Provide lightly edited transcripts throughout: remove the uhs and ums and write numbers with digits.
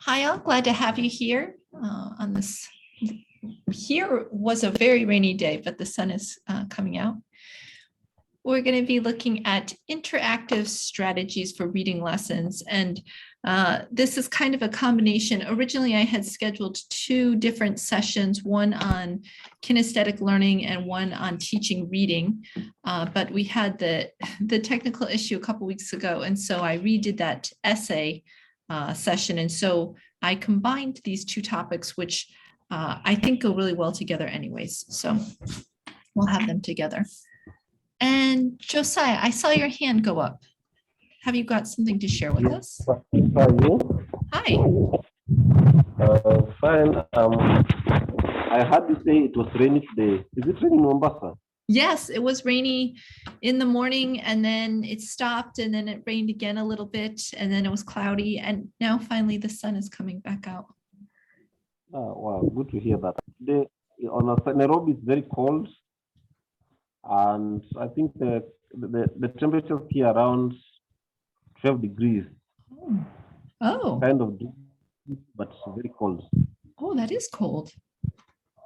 Hi, all. Glad to have you here on this. Here was a very rainy day, but the sun is coming out. We're going to be looking at interactive strategies for reading lessons. And this is kind of a combination. Originally, I had scheduled two different sessions, one on kinesthetic learning and one on teaching reading. But we had the technical issue a couple weeks ago. And so I redid that essay session. And so I combined these two topics, which I think go really well together anyways. So we'll have them together. And Josiah, I saw your hand go up. Have you got something to share with us? How are you? Hi. Fine. I heard you say it was rainy today. Is it raining in Mombasa? Yes, it was rainy in the morning and then it stopped and then it rained again a little bit and then it was cloudy and now finally the sun is coming back out. Oh, wow, good to hear that. Today Nairobi is very cold, and I think the temperature here around 12 degrees. Oh. Kind of, but it's very cold. Oh, that is cold.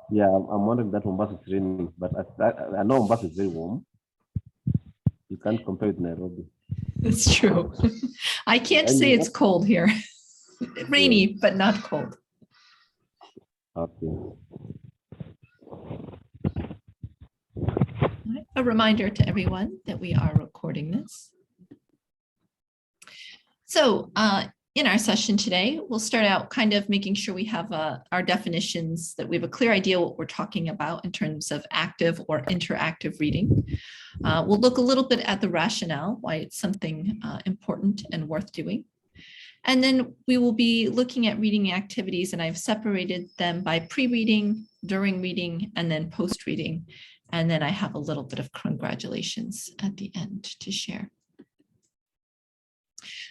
Yeah, I'm wondering that Mombasa is raining, but I know Mombasa is very warm. You can't compare it with Nairobi. That's true. I can't say it's cold here. Rainy, but not cold. Okay. A reminder to everyone that we are recording this. So in our session today, we'll start out kind of making sure we have our definitions, that we have a clear idea what we're talking about in terms of active or interactive reading. We'll look a little bit at the rationale, why it's something important and worth doing. And then we will be looking at reading activities, and I've separated them by pre-reading, during reading, and then post-reading. And then I have a little bit of congratulations at the end to share.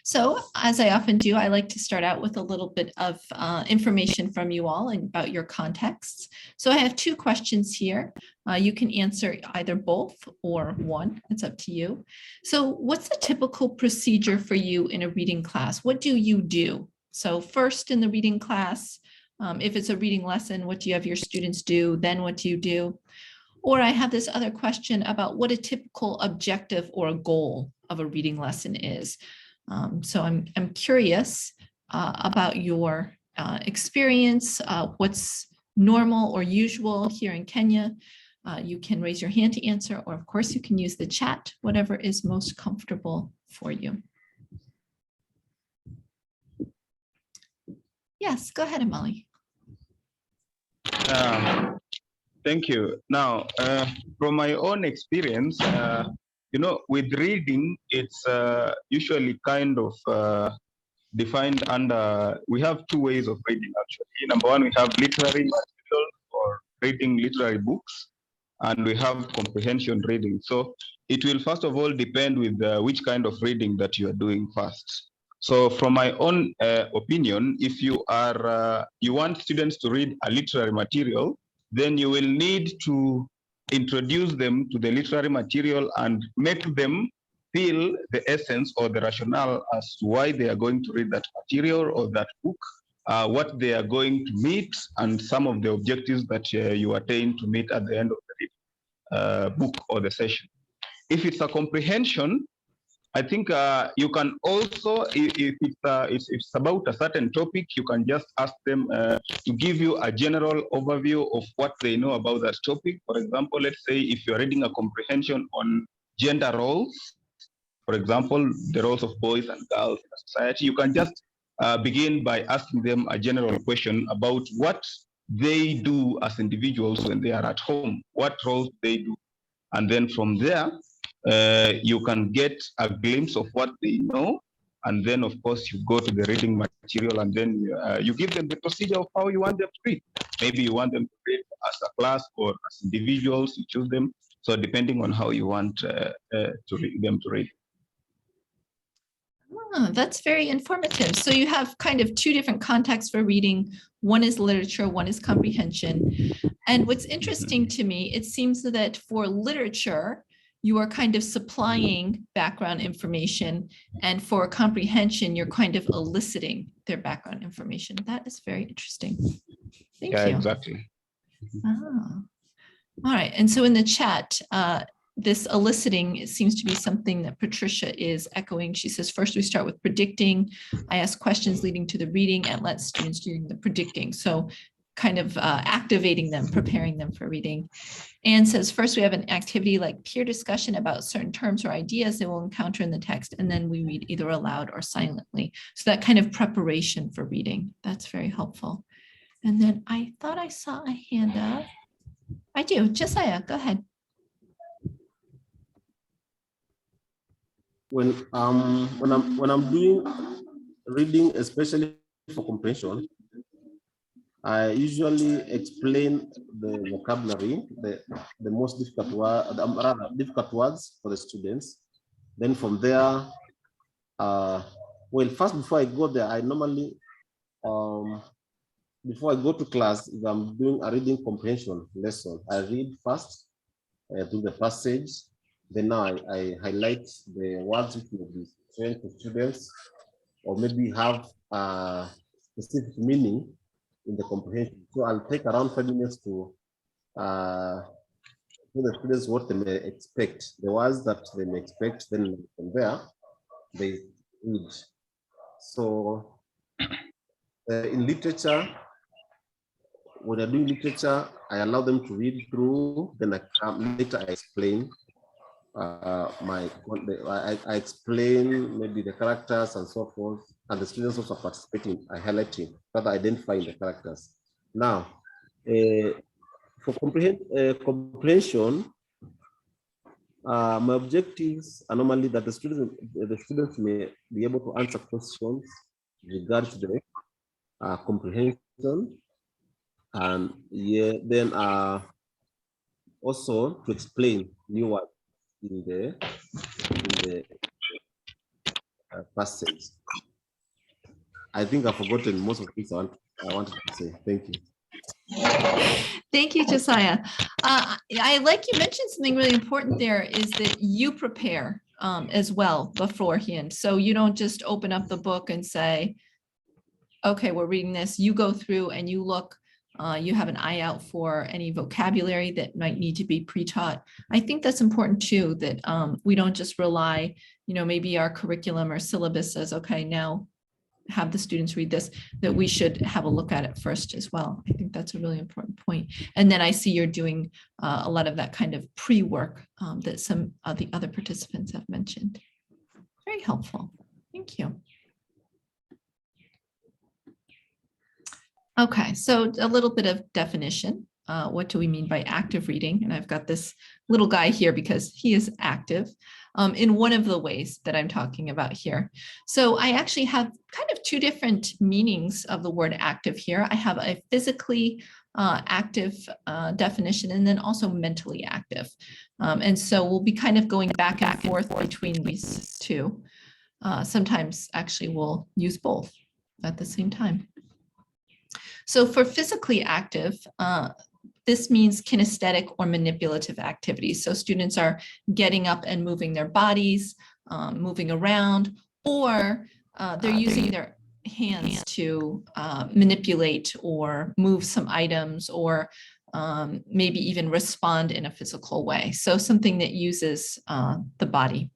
So as I often do, I like to start out with a little bit of information from you all and about your contexts. So I have two questions here. You can answer either both or one, it's up to you. So what's the typical procedure for you in a reading class? What do you do? So first in the reading class, if it's a reading lesson, what do you have your students do? Then what do you do? Or I have this other question about what a typical objective or a goal of a reading lesson is. So I'm curious about your experience, what's normal or usual here in Kenya. You can raise your hand to answer, or of course you can use the chat, whatever is most comfortable for you. Yes, go ahead, Amali. Thank you. Now, from my own experience, you know, with reading, it's usually kind of defined under, we have two ways of reading actually. Number one, we have literary material or reading literary books, and we have comprehension reading. So it will first of all depend with which kind of reading that you are doing first. So from my own opinion, if you are, you want students to read a literary material, then you will need to introduce them to the literary material and make them feel the essence or the rationale as to why they are going to read that material or that book, what they are going to meet, and some of the objectives that you attain to meet at the end of the book or the session. If it's a comprehension, I think you can also, if it's about a certain topic, you can just ask them to give you a general overview of what they know about that topic. For example, let's say if you're reading a comprehension on gender roles, for example, the roles of boys and girls in society, you can just begin by asking them a general question about what they do as individuals when they are at home, what roles they do. And then from there, you can get a glimpse of what they know, and then of course you go to the reading material, and then you give them the procedure of how you want them to read. Maybe you want them to read as a class or as individuals, you choose them. So depending on how you want them to read. Oh, that's very informative. So you have kind of two different contexts for reading. One is literature, one is comprehension. And what's interesting to me, it seems that for literature, you are kind of supplying background information, and for comprehension, you're kind of eliciting their background information. That is very interesting. Thank Yeah, you. exactly. Ah. All right, and so in the chat, this eliciting, it seems to be something that Patricia is echoing. She says, first we start with predicting. I ask questions leading to the reading and let students do the predicting. So kind of activating them, preparing them for reading. Anne says, first we have an activity like peer discussion about certain terms or ideas they will encounter in the text, and then we read either aloud or silently. So that kind of preparation for reading, that's very helpful. And then I thought I saw a hand up. I do. Josiah, go ahead. When I'm doing reading, especially for comprehension, I usually explain the vocabulary, the most difficult word, rather difficult words for the students. Then from there, well, first before I go there, I normally before I go to class, if I'm doing a reading comprehension lesson, I read first through the passage. Then now I highlight the words which will be trained to students, or maybe have a specific meaning in the comprehension. So I'll take around 5 minutes to tell the students what they may expect, the words that they may expect. Then from there, they read. So in literature, when I do literature, I allow them to read through, then later I explain I explain maybe the characters and so forth, and the students also participating, I highlighting, further identifying the characters. Now, for comprehension, my objectives are normally that the students may be able to answer questions regarding the comprehension, and then also to explain new words in the passage. I think I've forgotten most of the things I wanted to say. Thank you. Thank you, Josiah. I like you mentioned something really important there, is that you prepare as well beforehand. So you don't just open up the book and say, okay, we're reading this. You go through and you look, you have an eye out for any vocabulary that might need to be pre-taught. I think that's important too, that we don't just rely, maybe our curriculum or syllabus says, okay, now have the students read this, that we should have a look at it first as well. I think that's a really important point. And then I see you're doing a lot of that kind of pre-work that some of the other participants have mentioned. Very helpful. Thank you. Okay, so a little bit of definition. What do we mean by active reading? And I've got this little guy here because he is active in one of the ways that I'm talking about here. So I actually have kind of two different meanings of the word active here. I have a physically active definition, and then also mentally active. And so we'll be kind of going back and forth between these two. Sometimes actually we'll use both at the same time. So for physically active, this means kinesthetic or manipulative activities. So students are getting up and moving their bodies, moving around, or they're using their hands to manipulate or move some items, or maybe even respond in a physical way. So something that uses the body.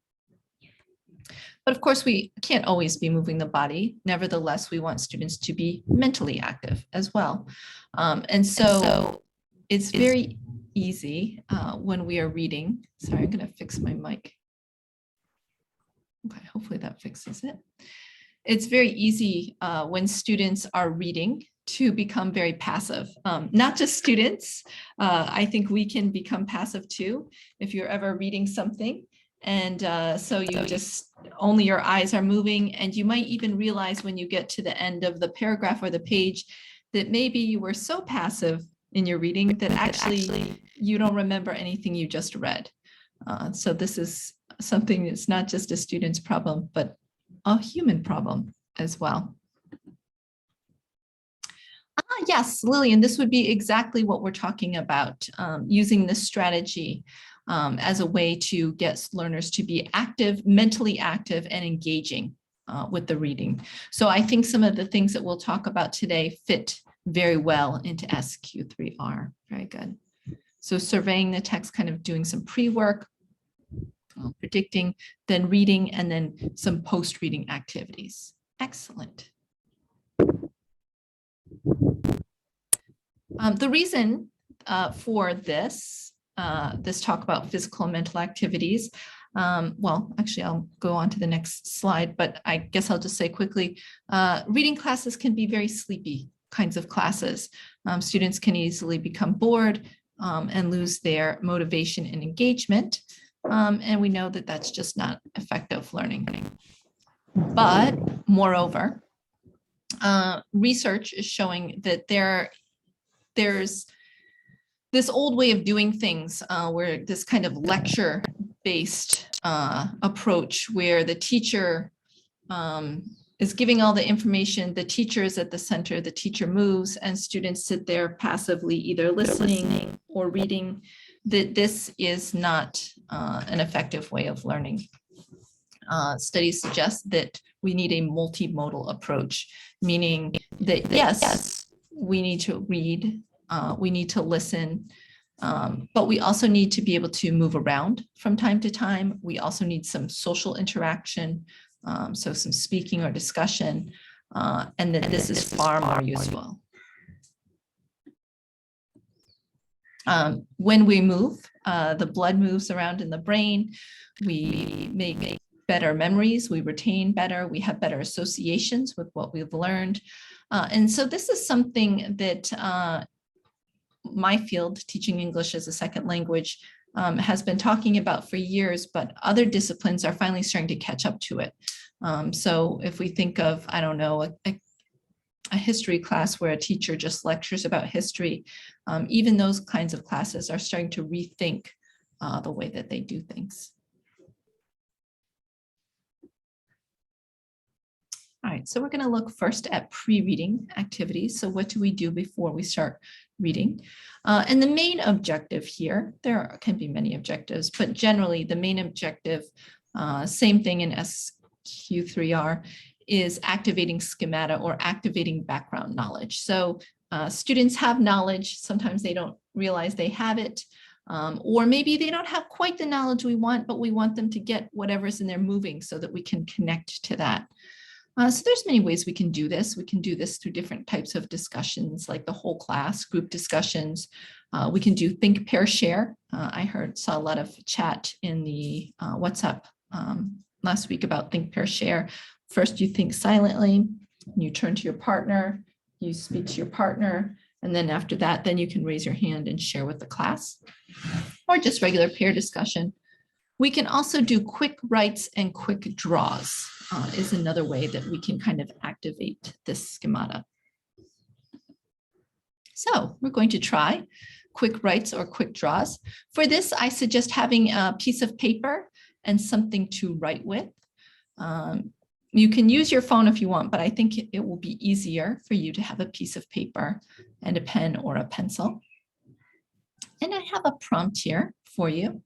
But of course, we can't always be moving the body. Nevertheless, we want students to be mentally active as well. And so it's very easy when we are reading. Sorry, I'm going to fix my mic. Okay, hopefully that fixes it. It's very easy when students are reading to become very passive. Not just students. I think we can become passive too if you're ever reading something. And so you just, only your eyes are moving, and you might even realize when you get to the end of the paragraph or the page that maybe you were so passive in your reading that actually you don't remember anything you just read. So this is something that's not just a student's problem, but a human problem as well. Yes, Lillian, this would be exactly what we're talking about, using this strategy. as a way to get learners to be active, mentally active and engaging with the reading. So I think some of the things that we'll talk about today fit very well into SQ3R. Very good. So surveying the text, kind of doing some pre-work, predicting, then reading, and then some post-reading activities. Excellent. The reason for this talk about physical and mental activities, well, actually, I'll go on to the next slide, but I guess I'll just say quickly, reading classes can be very sleepy kinds of classes. Students can easily become bored and lose their motivation and engagement. And we know that that's just not effective learning. But moreover, research is showing that there's this old way of doing things where this kind of lecture-based approach where the teacher is giving all the information, the teacher is at the center, the teacher moves, and students sit there passively either listening or reading, that this is not an effective way of learning. Studies suggest that we need a multimodal approach, meaning that yes, we need to read, we need to listen, but we also need to be able to move around from time to time. We also need some social interaction, so some speaking or discussion, and that this is far more useful. When we move, the blood moves around in the brain, we make better memories, we retain better, we have better associations with what we've learned. And so this is something that my field, teaching English as a second language, has been talking about for years, but other disciplines are finally starting to catch up to it. So if we think of, I don't know, a history class where a teacher just lectures about history, even those kinds of classes are starting to rethink the way that they do things. All right, so we're going to look first at pre-reading activities. So what do we do before we start reading? And the main objective here, there can be many objectives, but generally the main objective, same thing in SQ3R, is activating schemata or activating background knowledge. So students have knowledge, sometimes they don't realize they have it, or maybe they don't have quite the knowledge we want, but we want them to get whatever's in their moving so that we can connect to that. So there's many ways we can do this. We can do this through different types of discussions, like the whole class, group discussions. We can do think, pair, share. I saw a lot of chat in the WhatsApp last week about think, pair, share. First, you think silently, you turn to your partner, you speak to your partner, and then after that, then you can raise your hand and share with the class, or just regular pair discussion. We can also do quick writes and quick draws. Is another way that we can kind of activate this schemata. So we're going to try quick writes or quick draws. For this, I suggest having a piece of paper and something to write with. You can use your phone if you want, but I think it will be easier for you to have a piece of paper and a pen or a pencil. And I have a prompt here for you.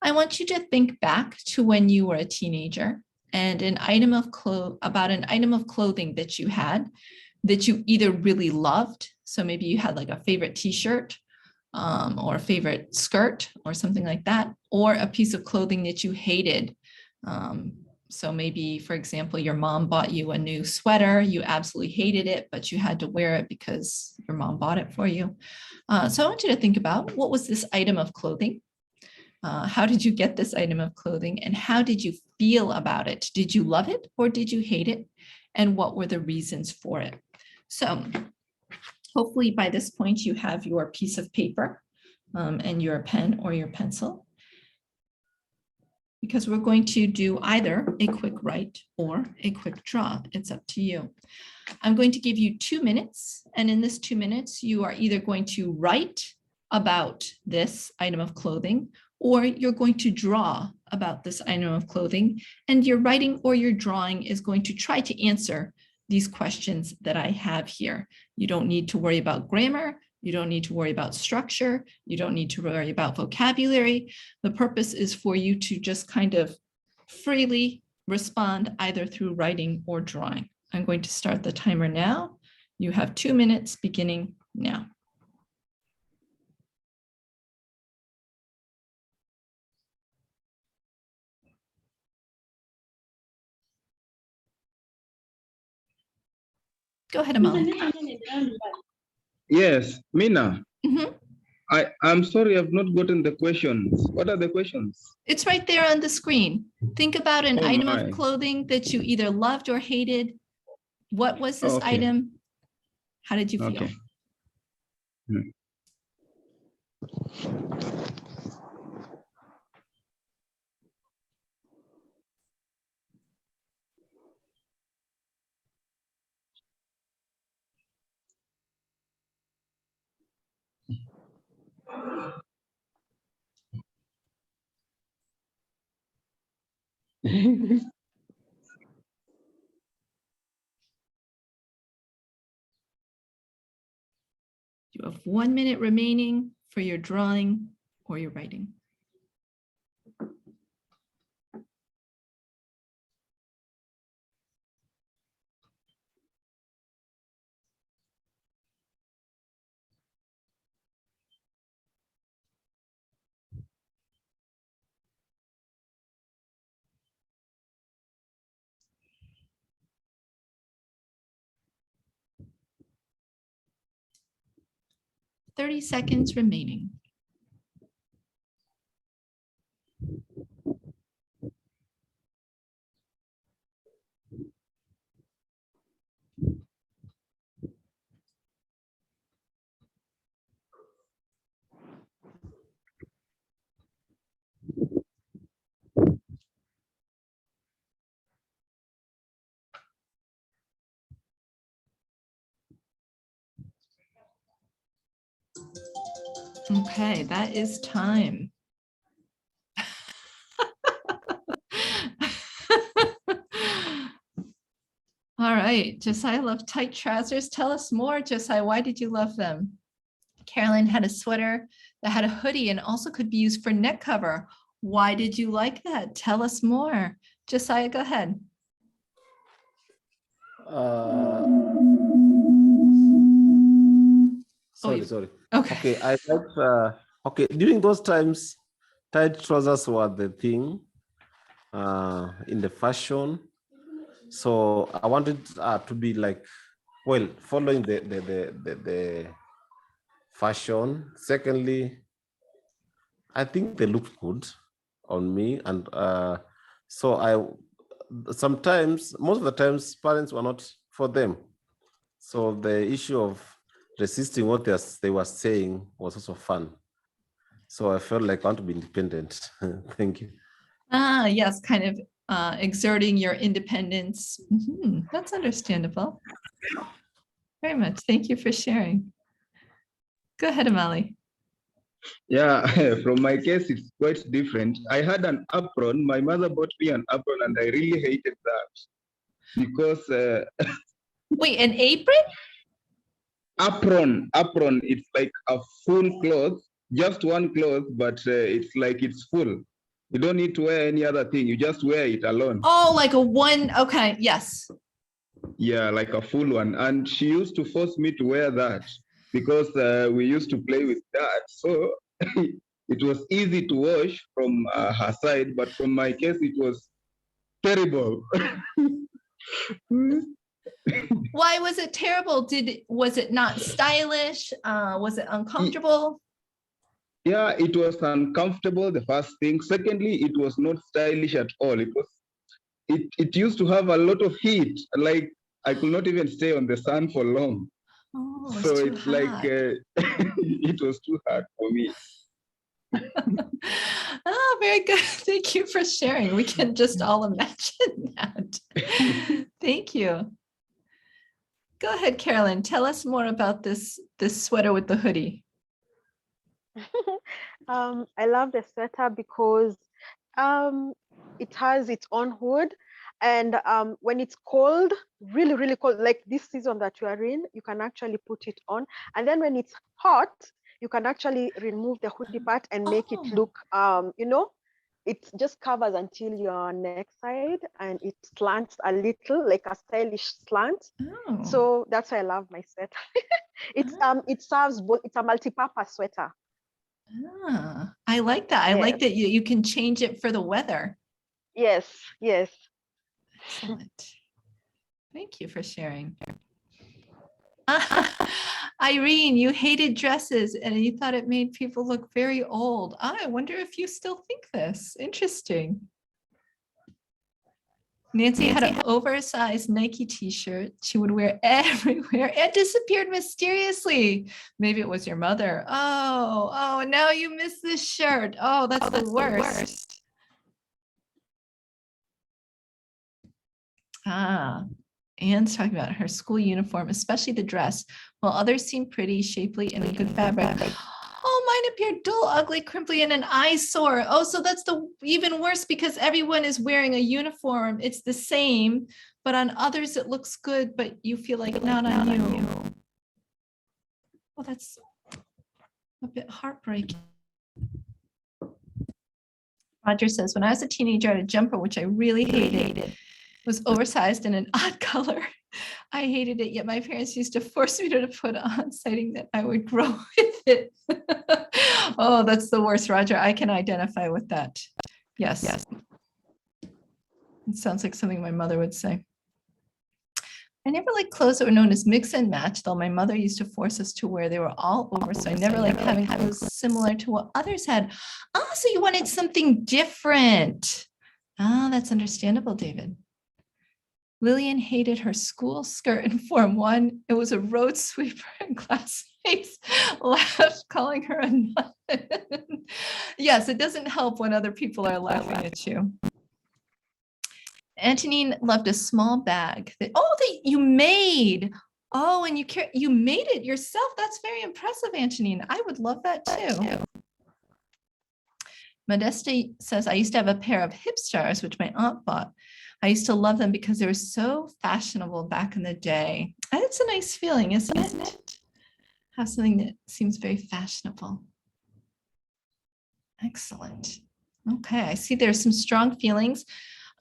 I want you to think back to when you were a teenager and an item of clothing that you had that you either really loved. So maybe you had like a favorite t-shirt or a favorite skirt or something like that, or a piece of clothing that you hated. So maybe, for example, your mom bought you a new sweater, you absolutely hated it, but you had to wear it because your mom bought it for you. So I want you to think about, what was this item of clothing? How did you get this item of clothing, and how did you feel about it? Did you love it or did you hate it? And what were the reasons for it? So hopefully by this point you have your piece of paper and your pen or your pencil, because we're going to do either a quick write or a quick draw. It's up to you. I'm going to give you 2 minutes, and in this 2 minutes, you are either going to write about this item of clothing, or you're going to draw about this item of clothing, and your writing or your drawing is going to try to answer these questions that I have here. You don't need to worry about grammar. You don't need to worry about structure. You don't need to worry about vocabulary. The purpose is for you to just kind of freely respond either through writing or drawing. I'm going to start the timer now. You have 2 minutes beginning now. Go ahead, Amal. Yes, Mina. Mhm. I'm sorry, I've not gotten the questions. What are the questions? It's right there on the screen. Think about an Oh item my. of clothing that you either loved or hated. What was this Okay. item? How did you feel? Okay. Hmm. You have 1 minute remaining for your drawing or your writing. Thirty seconds remaining. Okay, that is time. All right, Josiah loved tight trousers. Tell us more, Josiah. Why did you love them? Carolyn had a sweater that had a hoodie and also could be used for neck cover. Why did you like that? Tell us more. Josiah, go ahead. Sorry. Okay. Okay, I like, okay, during those times, tight trousers were the thing in the fashion. So I wanted to be like, well, following the fashion. Secondly, I think they looked good on me. And so sometimes, most of the times, parents were not for them. So the issue of resisting what they were saying was also fun. So I felt like I want to be independent. Thank you. Ah, yes, kind of exerting your independence. Mhm, that's understandable. Very much. Thank you for sharing. Go ahead, Amali. Yeah, from my case, it's quite different. I had an apron. My mother bought me an apron, and I really hated that because Wait, an apron? apron. It's like a full cloth, just one cloth, but it's like it's full. You don't need to wear any other thing. You just wear it alone. Oh, like a one. Okay, yes. Yeah, like a full one. And she used to force me to wear that because we used to play with that. So it was easy to wash from her side, but from my case, it was terrible. Why was it terrible? Was it not stylish? Was it uncomfortable? Yeah, it was uncomfortable, the first thing. Secondly, it was not stylish at all. It used to have a lot of heat. Like I could not even stay on the sun for long. Oh, So it's too it's like hot. it was too hard for me. Oh, very good. Thank you for sharing. We can just all imagine that. Thank you. Go ahead, Carolyn. Tell us more about this sweater with the hoodie. I love the sweater because it has its own hood, And when it's cold, really, really cold, like this season that you are in, you can actually put it on. And then when it's hot, you can actually remove the hoodie part and make it Oh. look, it just covers until your neck side and it slants a little, like a stylish slant. Oh. So that's why I love my sweater. It serves both. It's a multi-purpose sweater. Ah, I like that. I like Yes. that you can change it for the weather. Yes, yes. Excellent. Thank you for sharing. Irene, you hated dresses and you thought it made people look very old. I wonder if you still think this. Interesting. Nancy had an oversized Nike t-shirt she would wear everywhere and disappeared mysteriously. Maybe it was your mother. Oh, now you miss this shirt. Oh, that's the worst. Anne's talking about her school uniform, especially the dress, while others seem pretty, shapely, and in good fabric. Oh, mine appeared dull, ugly, crimply, and an eyesore. Oh, so that's the even worse because everyone is wearing a uniform. It's the same, but on others it looks good, but you feel like not on you. Oh, that's a bit heartbreaking. Roger says, when I was a teenager, I had a jumper, which I really hated. It was oversized in an odd color. I hated it, yet my parents used to force me to put on, citing that I would grow with it. Oh, that's the worst, Roger. I can identify with that. Yes. It sounds like something my mother would say. I never liked clothes that were known as mix and match, though my mother used to force us to wear. They were all over, so I never liked having clothes similar to what others had. Oh, so you wanted something different. Ah, that's understandable, David. Lillian hated her school skirt in Form 1. It was a road sweeper, and classmates laughed, calling her a nun. Yes, it doesn't help when other people are laughing at you. Antonine loved a small bag that you made. Oh, and you made it yourself. That's very impressive, Antonine. I would love that too. Modeste says, I used to have a pair of hip stars, which my aunt bought. I used to love them because they were so fashionable back in the day. It's a nice feeling, isn't it? Have something that seems very fashionable. Excellent. Okay, I see there's some strong feelings.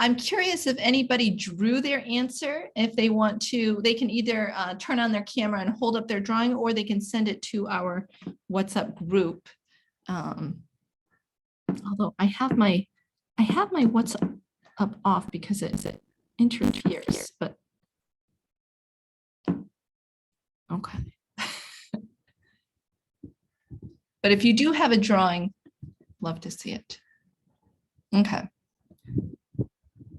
I'm curious if anybody drew their answer. If they want to, they can either turn on their camera and hold up their drawing, or they can send it to our WhatsApp group. Although I have my WhatsApp up off because it interferes, but okay. But if you do have a drawing, love to see it. Okay.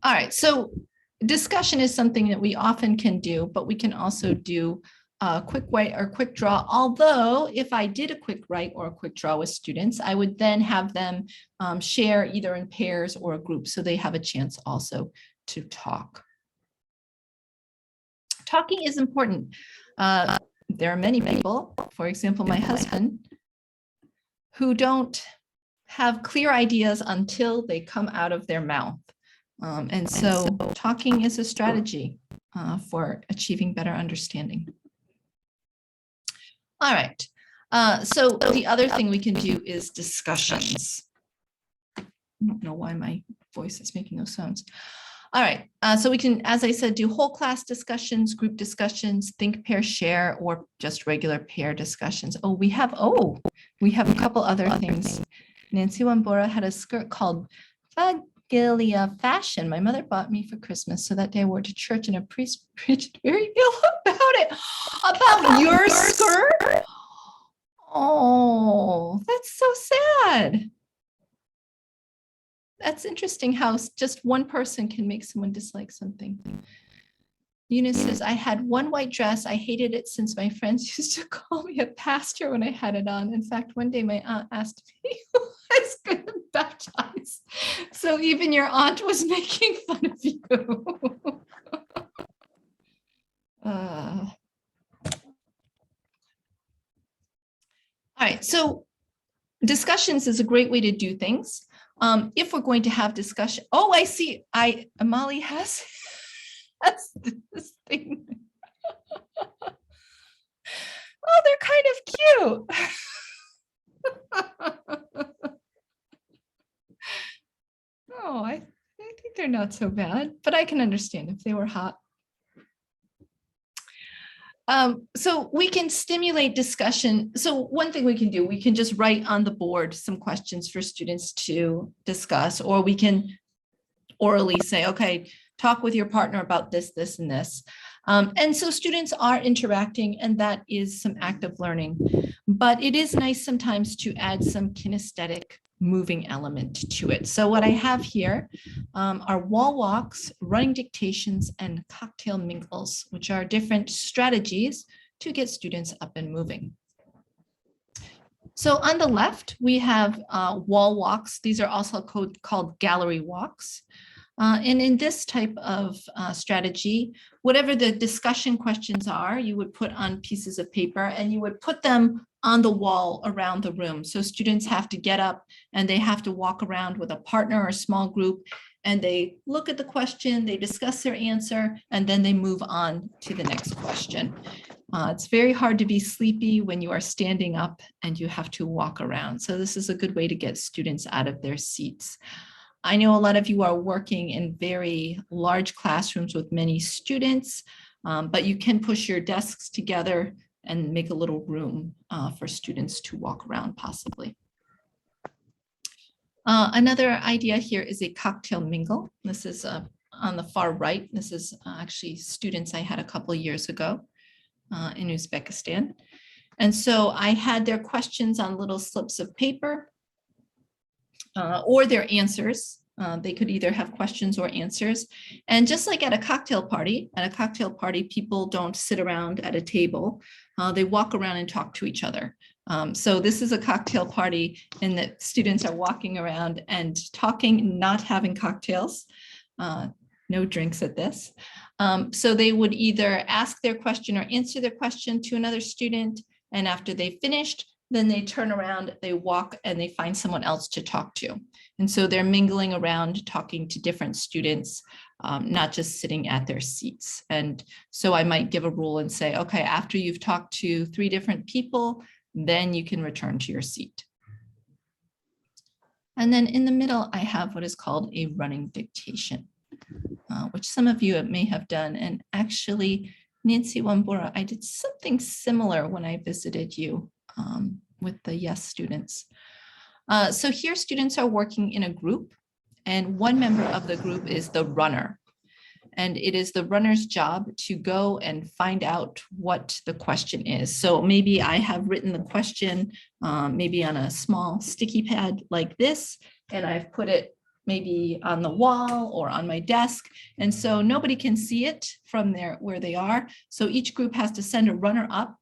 All right, so discussion is something that we often can do, but we can also do a quick write or quick draw. Although if I did a quick write or a quick draw with students, I would then have them share either in pairs or a group, so they have a chance also to talk. Talking is important. There are many people, for example, my husband, who don't have clear ideas until they come out of their mouth. And so talking is a strategy for achieving better understanding. All right. So the other thing we can do is discussions. I don't know why my voice is making those sounds. All right. So we can, as I said, do whole class discussions, group discussions, think, pair, share, or just regular pair discussions. We have a couple other things. Nancy Wambora had a skirt called Gilia fashion. My mother bought me for Christmas, so that day I wore it to church, and a priest preached very ill about it. About your skirt? Oh, that's so sad. That's interesting how just one person can make someone dislike something. Eunice says, I had one white dress. I hated it since my friends used to call me a pastor when I had it on. In fact, one day my aunt asked me who I was going to baptize. So even your aunt was making fun of you. All right, so discussions is a great way to do things. If we're going to have discussion, oh, I see, Amali has, has this thing. Oh, they're kind of cute. Oh, I think they're not so bad, but I can understand if they were hot. So we can stimulate discussion. So one thing we can do, we can just write on the board some questions for students to discuss, or we can orally say, okay, talk with your partner about this, this, and this. And so students are interacting, and that is some active learning. But it is nice sometimes to add some kinesthetic moving element to it. So what I have here are wall walks, running dictations, and cocktail mingles, which are different strategies to get students up and moving. So on the left, we have wall walks. These are also called gallery walks. And in this type of strategy, whatever the discussion questions are, you would put on pieces of paper and you would put them on the wall around the room. So students have to get up and they have to walk around with a partner or a small group, and they look at the question, they discuss their answer, and then they move on to the next question. It's very hard to be sleepy when you are standing up and you have to walk around. So this is a good way to get students out of their seats. I know a lot of you are working in very large classrooms with many students, but you can push your desks together and make a little room for students to walk around possibly. Another idea here is a cocktail mingle. This is on the far right. This is actually students I had a couple of years ago in Uzbekistan. And so I had their questions on little slips of paper or their answers. They could either have questions or answers. And just like at a cocktail party, people don't sit around at a table. They walk around and talk to each other. So this is a cocktail party and the students are walking around and talking, not having cocktails. No drinks at this. So they would either ask their question or answer their question to another student. And after they finished, then they turn around, they walk, and they find someone else to talk to. And so they're mingling around, talking to different students, not just sitting at their seats. And so I might give a rule and say, okay, after you've talked to 3 different people, then you can return to your seat. And then in the middle, I have what is called a running dictation, which some of you may have done. And actually, Nancy Wambura, I did something similar when I visited you with the YES students. So here students are working in a group, and one member of the group is the runner. And it is the runner's job to go and find out what the question is. So maybe I have written the question, maybe on a small sticky pad like this, and I've put it maybe on the wall or on my desk. And so nobody can see it from there where they are. So each group has to send a runner up.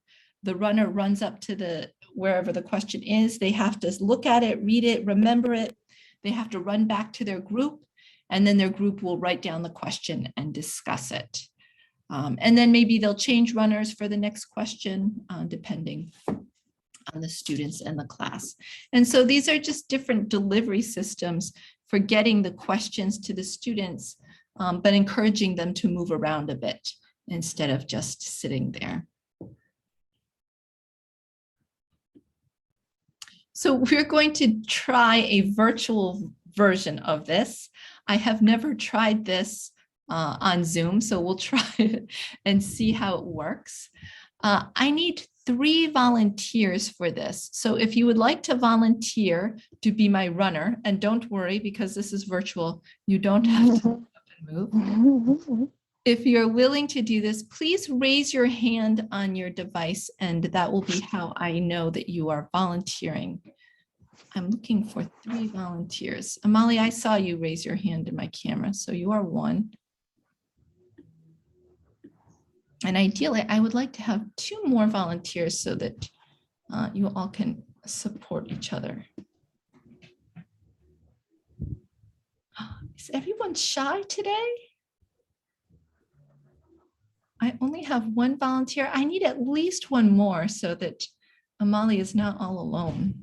The runner runs up to wherever the question is. They have to look at it, read it, remember it. They have to run back to their group, and then their group will write down the question and discuss it. And then maybe they'll change runners for the next question, depending on the students and the class. And so these are just different delivery systems for getting the questions to the students, but encouraging them to move around a bit instead of just sitting there. So we're going to try a virtual version of this. I have never tried this on Zoom, so we'll try it and see how it works. I need 3 volunteers for this. So if you would like to volunteer to be my runner, and don't worry, because this is virtual, you don't have to up and move. If you're willing to do this, please raise your hand on your device, and that will be how I know that you are volunteering. I'm looking for 3 volunteers. Amali, I saw you raise your hand in my camera, so you are 1. And ideally, I would like to have 2 more volunteers so that you all can support each other. Is everyone shy today? I only have 1 volunteer. I need at least 1 more so that Amali is not all alone.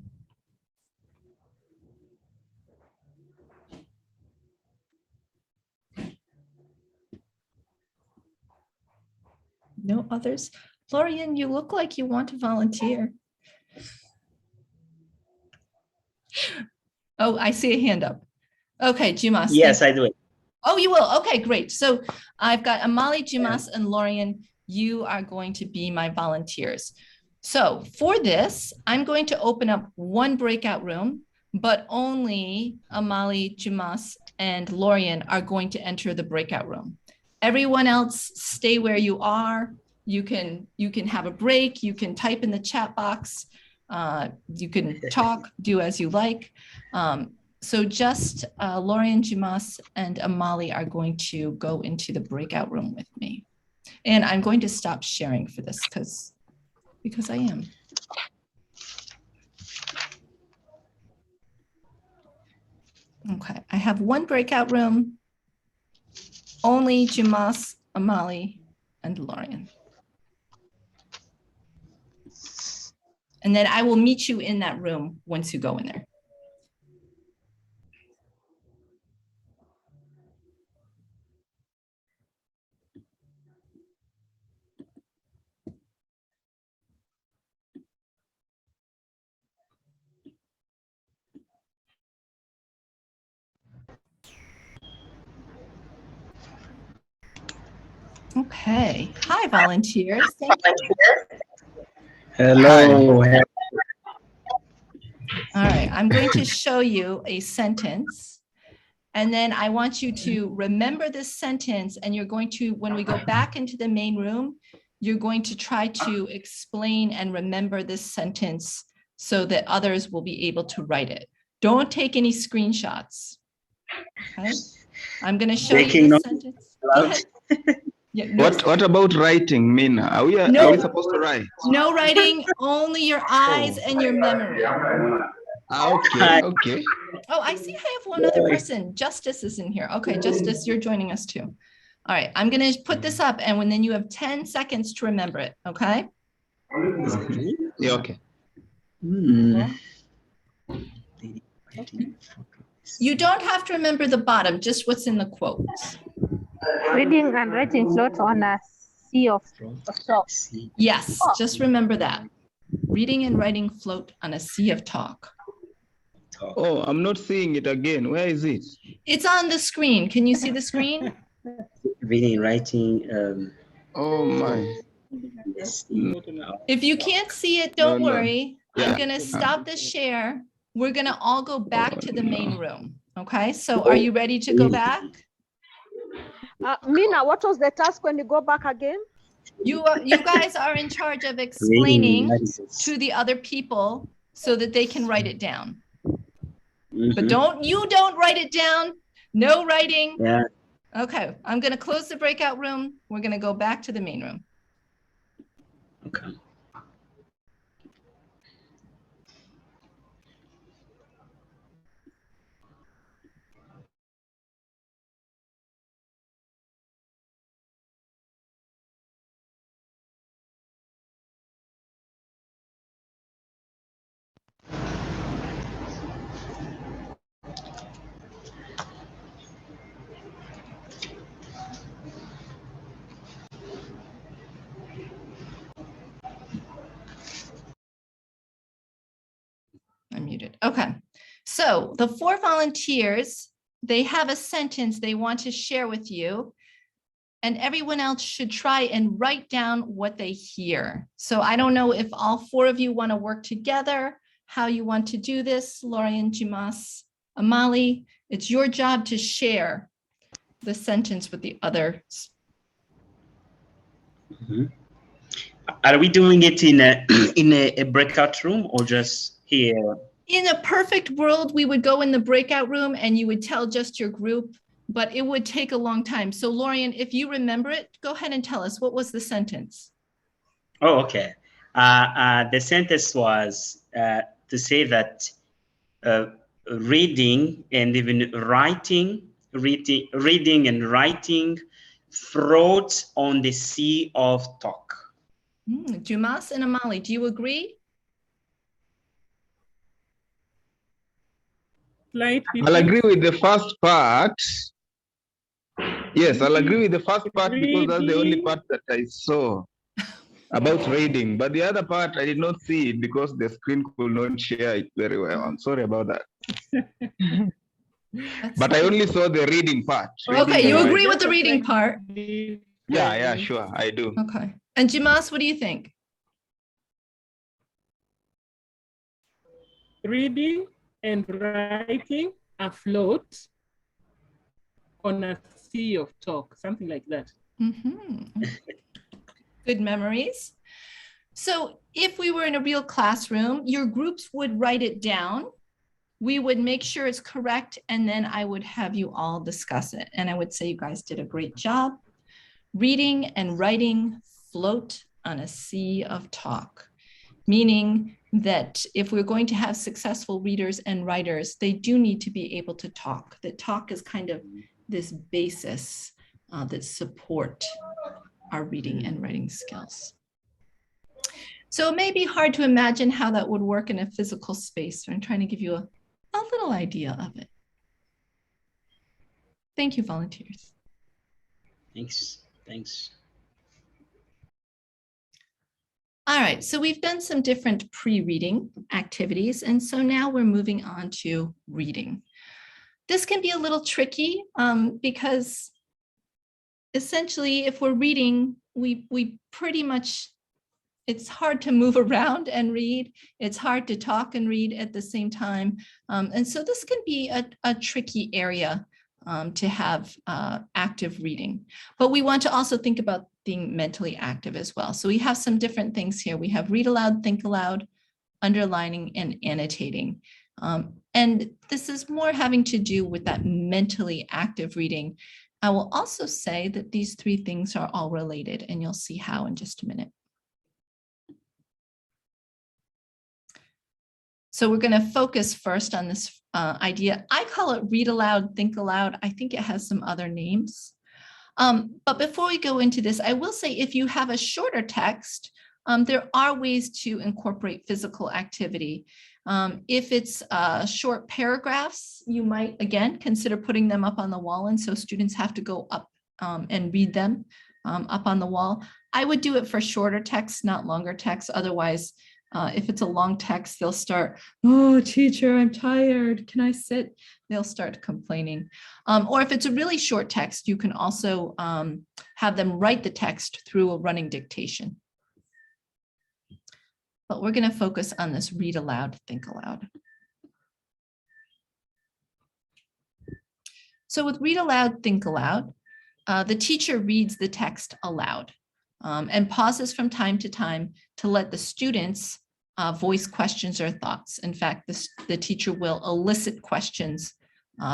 No others? Florian, you look like you want to volunteer. Oh, I see a hand up. Okay, Jumas. Yes, I do it. Oh, you will? Okay, great. So I've got Amali, Jumas, and Lorian. You are going to be my volunteers. So for this, I'm going to open up one breakout room, but only Amali, Jumas, and Lorian are going to enter the breakout room. Everyone else, stay where you are. You can have a break. You can type in the chat box. You can talk, do as you like. So just Lorian, Jumas, and Amali are going to go into the breakout room with me. And I'm going to stop sharing for this because I am. Okay, I have one breakout room, only Jumas, Amali, and Lorian. And then I will meet you in that room once you go in there. Okay. Hi, volunteers. Thank you. Hello. All right. I'm going to show you a sentence. And then I want you to remember this sentence. And you're going to, when we go back into the main room, you're going to try to explain and remember this sentence so that others will be able to write it. Don't take any screenshots. Okay. I'm going to show you the sentence. Go ahead. Yeah, no, What about writing, Mina? Are we supposed to write? no writing, only your eyes and your memory. Okay, okay. Oh, I see I have one other person. Justice is in here. Okay, Justice, you're joining us too. All right, I'm going to put this up and then you have 10 seconds to remember it, okay? Yeah, okay. You don't have to remember the bottom, just what's in the quotes. Reading and writing float on a sea of talk. Yes, just remember that. Reading and writing float on a sea of talk. Oh, I'm not seeing it again. Where is it? It's on the screen. Can you see the screen? Reading, writing. Oh my. If you can't see it, don't No, no. worry. Yeah. I'm going to stop the share. We're going to all go back to the main room. Okay, so are you ready to go back? Mina, what was the task when you go back again? You guys are in charge of explaining to the other people so that they can write it down. But you don't write it down. No writing. Yeah. Okay, I'm going to close the breakout room. We're going to go back to the main room. Okay. I'm muted. Okay. So the 4 volunteers, they have a sentence they want to share with you. And everyone else should try and write down what they hear. So I don't know if all 4 of you want to work together, how you want to do this. Lorian, Jumas, Amali, it's your job to share the sentence with the others. Are we doing it in a breakout room or just here? In a perfect world, we would go in the breakout room and you would tell just your group, but it would take a long time. So Lorian, if you remember it, go ahead and tell us, what was the sentence? Oh, okay. The sentence was to say that reading and even writing and writing float on the sea of talk. Jumas and Amali, do you agree? I'll agree with the first part. Yes, I'll agree with the first part because that's the only part that I saw. about reading, but the other part I did not see it because the screen could not share it very well. I'm sorry about that. That's But I fine. only saw the reading part. Okay, reading you and agree writing. with the reading part. Yeah, sure, I do. Okay. And Jimas, what do you think? Reading and writing afloat on a sea of talk, something like that. Mhm. Good memories. So if we were in a real classroom, your groups would write it down. We would make sure it's correct, and then I would have you all discuss it. And I would say you guys did a great job. Reading and writing float on a sea of talk, meaning that if we're going to have successful readers and writers, they do need to be able to talk. That talk is kind of this basis that support our reading and writing skills. So it may be hard to imagine how that would work in a physical space. So I'm trying to give you a little idea of it. Thank you, volunteers. Thanks. All right, so we've done some different pre-reading activities, and so now we're moving on to reading. This can be a little tricky because essentially if we're reading, we pretty much, it's hard to move around and read. It's hard to talk and read at the same time. And so this can be a tricky area to have active reading. But we want to also think about being mentally active as well. So we have some different things here. We have read aloud, think aloud, underlining, and annotating. And this is more having to do with that mentally active reading. I will also say that these three things are all related, and you'll see how in just a minute. So we're going to focus first on this idea. I call it read aloud, think aloud. I think it has some other names. But before we go into this, I will say if you have a shorter text, there are ways to incorporate physical activity. If it's short paragraphs, you might, again, consider putting them up on the wall. And so students have to go up and read them up on the wall. I would do it for shorter text, not longer text. Otherwise, if it's a long text, they'll start, oh, teacher, I'm tired. Can I sit? They'll start complaining. Or if it's a really short text, you can also have them write the text through a running dictation. But we're going to focus on this read aloud, think aloud. So with read aloud, think aloud, the teacher reads the text aloud and pauses from time to time to let the students voice questions or thoughts. In fact, the teacher will elicit questions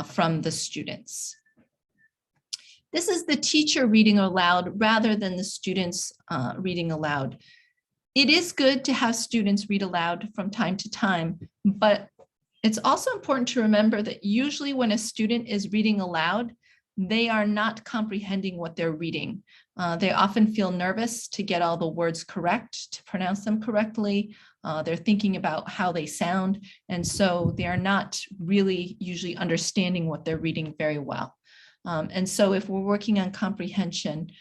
from the students. This is the teacher reading aloud rather than the students reading aloud. It is good to have students read aloud from time to time, but it's also important to remember that usually when a student is reading aloud, they are not comprehending what they're reading. They often feel nervous to get all the words correct, to pronounce them correctly. They're thinking about how they sound. And so they are not really usually understanding what they're reading very well. And so if we're working on comprehension,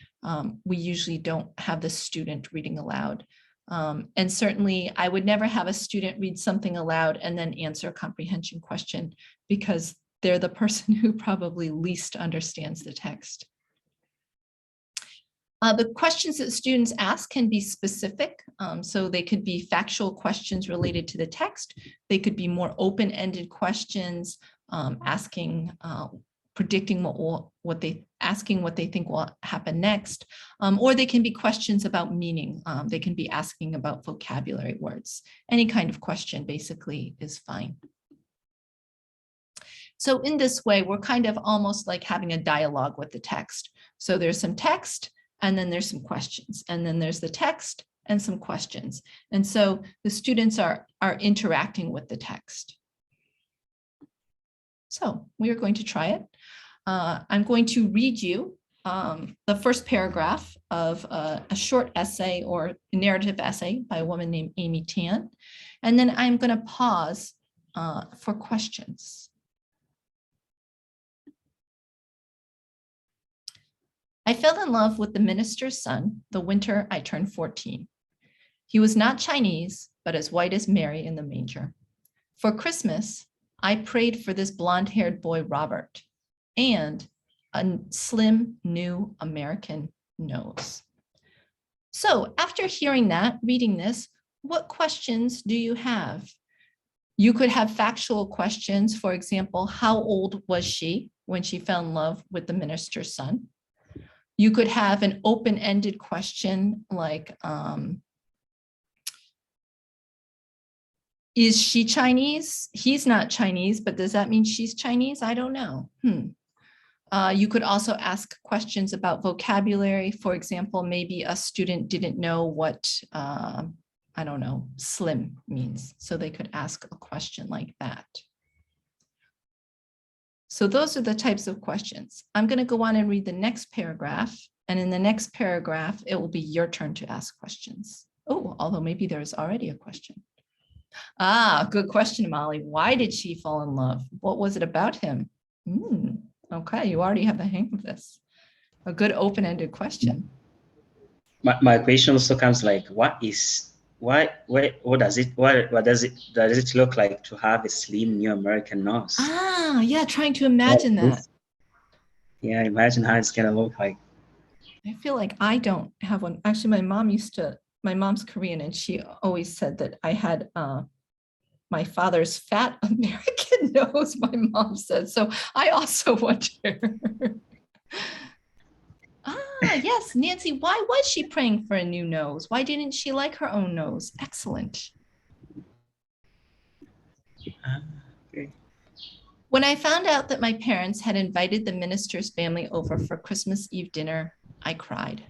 we usually don't have the student reading aloud. And certainly I would never have a student read something aloud and then answer a comprehension question, because they're the person who probably least understands the text. The questions that students ask can be specific. So they could be factual questions related to the text. They could be more open-ended questions, asking, predicting what they think will happen next. Or they can be questions about meaning. They can be asking about vocabulary words. Any kind of question basically is fine. So in this way, we're kind of almost like having a dialogue with the text. So there's some text, and then there's some questions, and then there's the text and some questions. And so the students are interacting with the text. So we are going to try it. I'm going to read you the first paragraph of a short essay or narrative essay by a woman named Amy Tan. And then I'm going to pause for questions. I fell in love with the minister's son the winter I turned 14. He was not Chinese, but as white as Mary in the manger. For Christmas, I prayed for this blonde-haired boy, Robert, and a slim new American nose. So after hearing that, reading this, what questions do you have? You could have factual questions. For example, how old was she when she fell in love with the minister's son? You could have an open-ended question like, is she Chinese? He's not Chinese, but does that mean she's Chinese? I don't know. You could also ask questions about vocabulary. For example, maybe a student didn't know what, I don't know, slim means. So they could ask a question like that. So those are the types of questions. I'm going to go on and read the next paragraph. And in the next paragraph, it will be your turn to ask questions. Oh, although maybe there's already a question. Ah, good question, Molly. Why did she fall in love? What was it about him? Okay, you already have the hang of this. A good open-ended question. My question also comes like, what does it look like to have a slim new American nose? Ah, yeah, trying to imagine that. Yeah, imagine how it's gonna look like. I feel like I don't have one. Actually, my mom's Korean, and she always said that I had my father's fat American nose, my mom said. So I also wonder. Yes, Nancy, why was she praying for a new nose? Why didn't she like her own nose? Excellent. Okay. When I found out that my parents had invited the minister's family over for Christmas Eve dinner, I cried.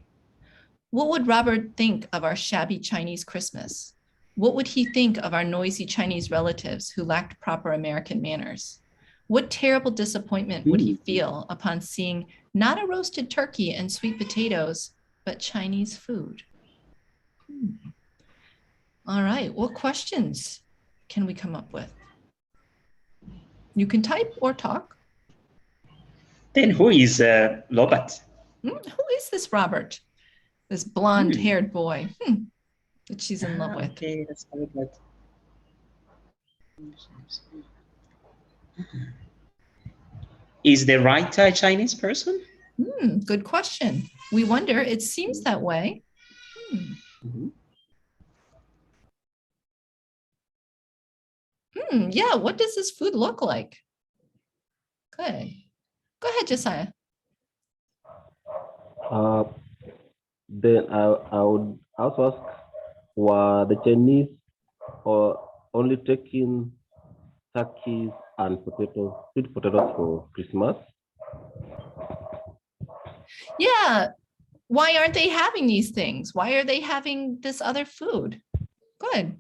What would Robert think of our shabby Chinese Christmas? What would he think of our noisy Chinese relatives who lacked proper American manners? What terrible disappointment would he feel upon seeing not a roasted turkey and sweet potatoes, but Chinese food? All right, what questions can we come up with? You can type or talk. Then who is Robert? Who is this Robert? This blonde-haired boy that she's in love with. Okay, that's very good. Is the writer a Chinese person? Good question. We wonder, it seems that way. Yeah, what does this food look like? Good. Go ahead, Josiah. Then I would also ask, were the Chinese only taking turkeys and sweet potatoes for Christmas? Yeah. Why aren't they having these things? Why are they having this other food? Good.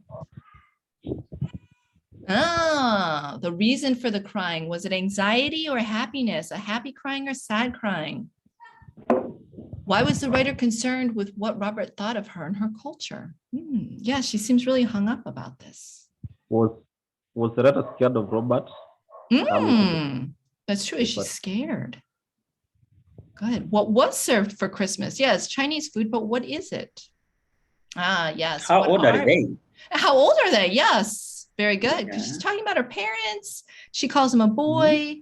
Ah, the reason for the crying, was it anxiety or happiness? A happy crying or sad crying? Why was the writer concerned with what Robert thought of her and her culture? Yeah, she seems really hung up about this. Was the writer scared of Robert? That's true. Is she scared? Good. What was served for Christmas? Yes, Chinese food, but what is it? Ah, yes. How old are they? How old are they? Yes, very good. Because she's talking about her parents. She calls him a boy.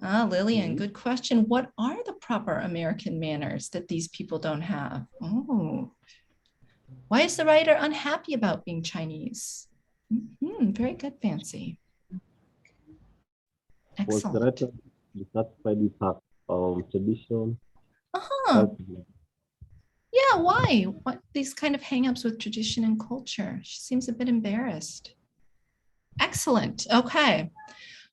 Lillian, good question. What are the proper American manners that these people don't have? Oh, why is the writer unhappy about being Chinese? Very good, Fancy. Was the Excellent. writer dissatisfied with her tradition? Yeah, why? What these kind of hangups with tradition and culture? She seems a bit embarrassed. Excellent. Okay.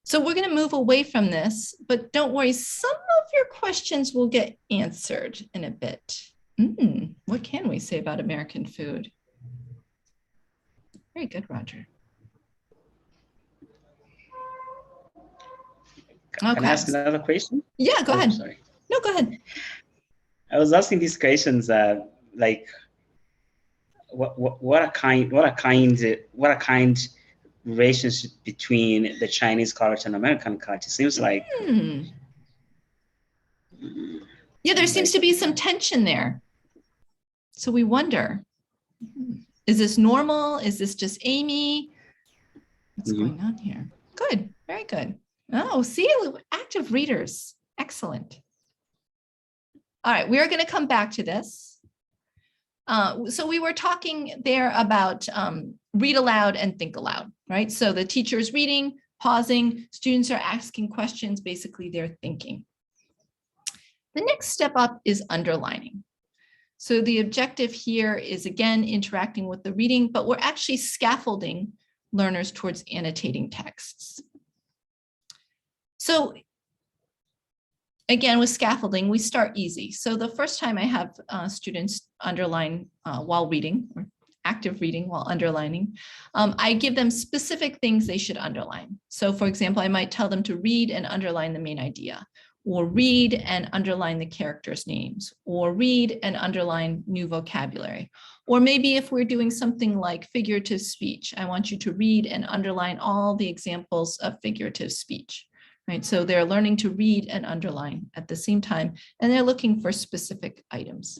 So we're going to move away from this, but don't worry, some of your questions will get answered in a bit. What can we say about American food? Very good, Roger. Can I ask another question? Yeah, go ahead. Sorry. No, go ahead. I was asking these questions like what a kind relationship between the Chinese culture and American culture. Seems like yeah, there seems to be some tension there. So we wonder. Is this normal? Is this just Amy? What's Mhm. going on here? Good, very good. Oh, see, active readers. Excellent. All right, we're going to come back to this. So we were talking there about read aloud and think aloud, right? So the teacher is reading, pausing, students are asking questions, basically they're thinking. The next step up is underlining. So the objective here is, again, interacting with the reading, but we're actually scaffolding learners towards annotating texts. So again, with scaffolding, we start easy. So the first time I have students underline while reading, or active reading while underlining, I give them specific things they should underline. So for example, I might tell them to read and underline the main idea, or read and underline the characters' names, or read and underline new vocabulary. Or maybe if we're doing something like figurative speech, I want you to read and underline all the examples of figurative speech, right? So they're learning to read and underline at the same time, and they're looking for specific items.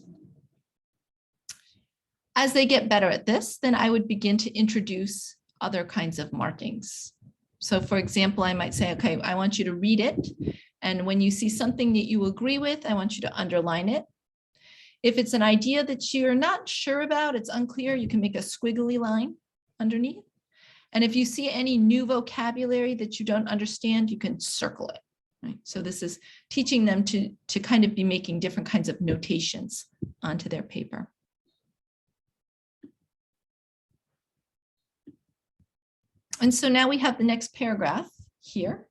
As they get better at this, then I would begin to introduce other kinds of markings. So for example, I might say, okay, I want you to read it. And when you see something that you agree with, I want you to underline it. If it's an idea that you're not sure about, it's unclear, you can make a squiggly line underneath. And if you see any new vocabulary that you don't understand, you can circle it. Right? So this is teaching them to kind of be making different kinds of notations onto their paper. And so now we have the next paragraph here.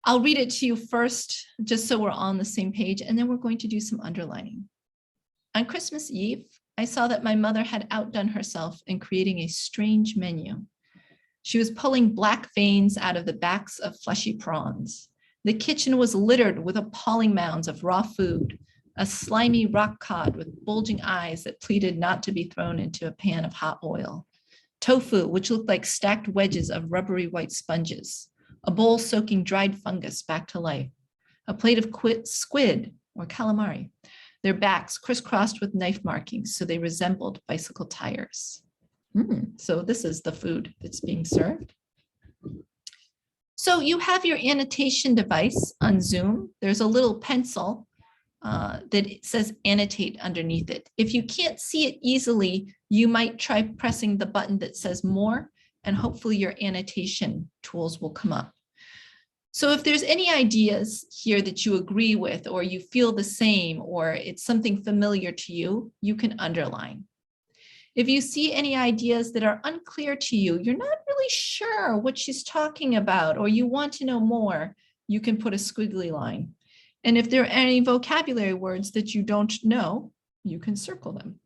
I'll read it to you first, just so we're on the same page, and then we're going to do some underlining. On Christmas Eve, I saw that my mother had outdone herself in creating a strange menu. She was pulling black veins out of the backs of fleshy prawns. The kitchen was littered with appalling mounds of raw food, a slimy rock cod with bulging eyes that pleaded not to be thrown into a pan of hot oil. Tofu, which looked like stacked wedges of rubbery white sponges. A bowl soaking dried fungus back to life. A plate of squid or calamari. Their backs crisscrossed with knife markings, so they resembled bicycle tires. So this is the food that's being served. So you have your annotation device on Zoom. There's a little pencil that says annotate underneath it. If you can't see it easily, you might try pressing the button that says more, and hopefully your annotation tools will come up. So if there's any ideas here that you agree with, or you feel the same, or it's something familiar to you, you can underline. If you see any ideas that are unclear to you, you're not really sure what she's talking about, or you want to know more, you can put a squiggly line. And if there are any vocabulary words that you don't know, you can circle them.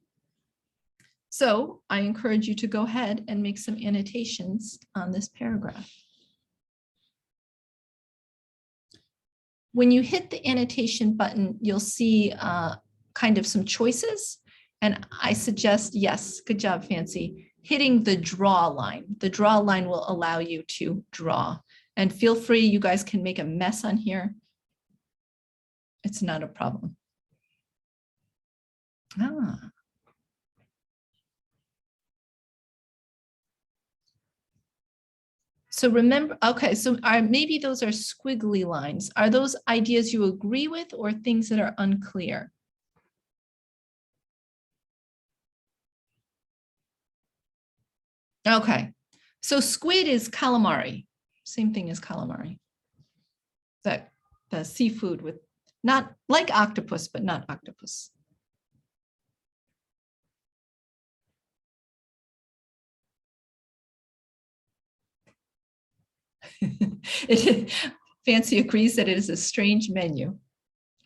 So I encourage you to go ahead and make some annotations on this paragraph. When you hit the annotation button, you'll see kind of some choices. And I suggest, yes, good job, Fancy, hitting the draw line. The draw line will allow you to draw. And feel free, you guys can make a mess on here. It's not a problem. So remember, okay, so maybe those are squiggly lines. Are those ideas you agree with or things that are unclear? Okay, so squid is calamari, same thing as calamari. That the seafood with, not like octopus, but not octopus. Fancy agrees that it is a strange menu.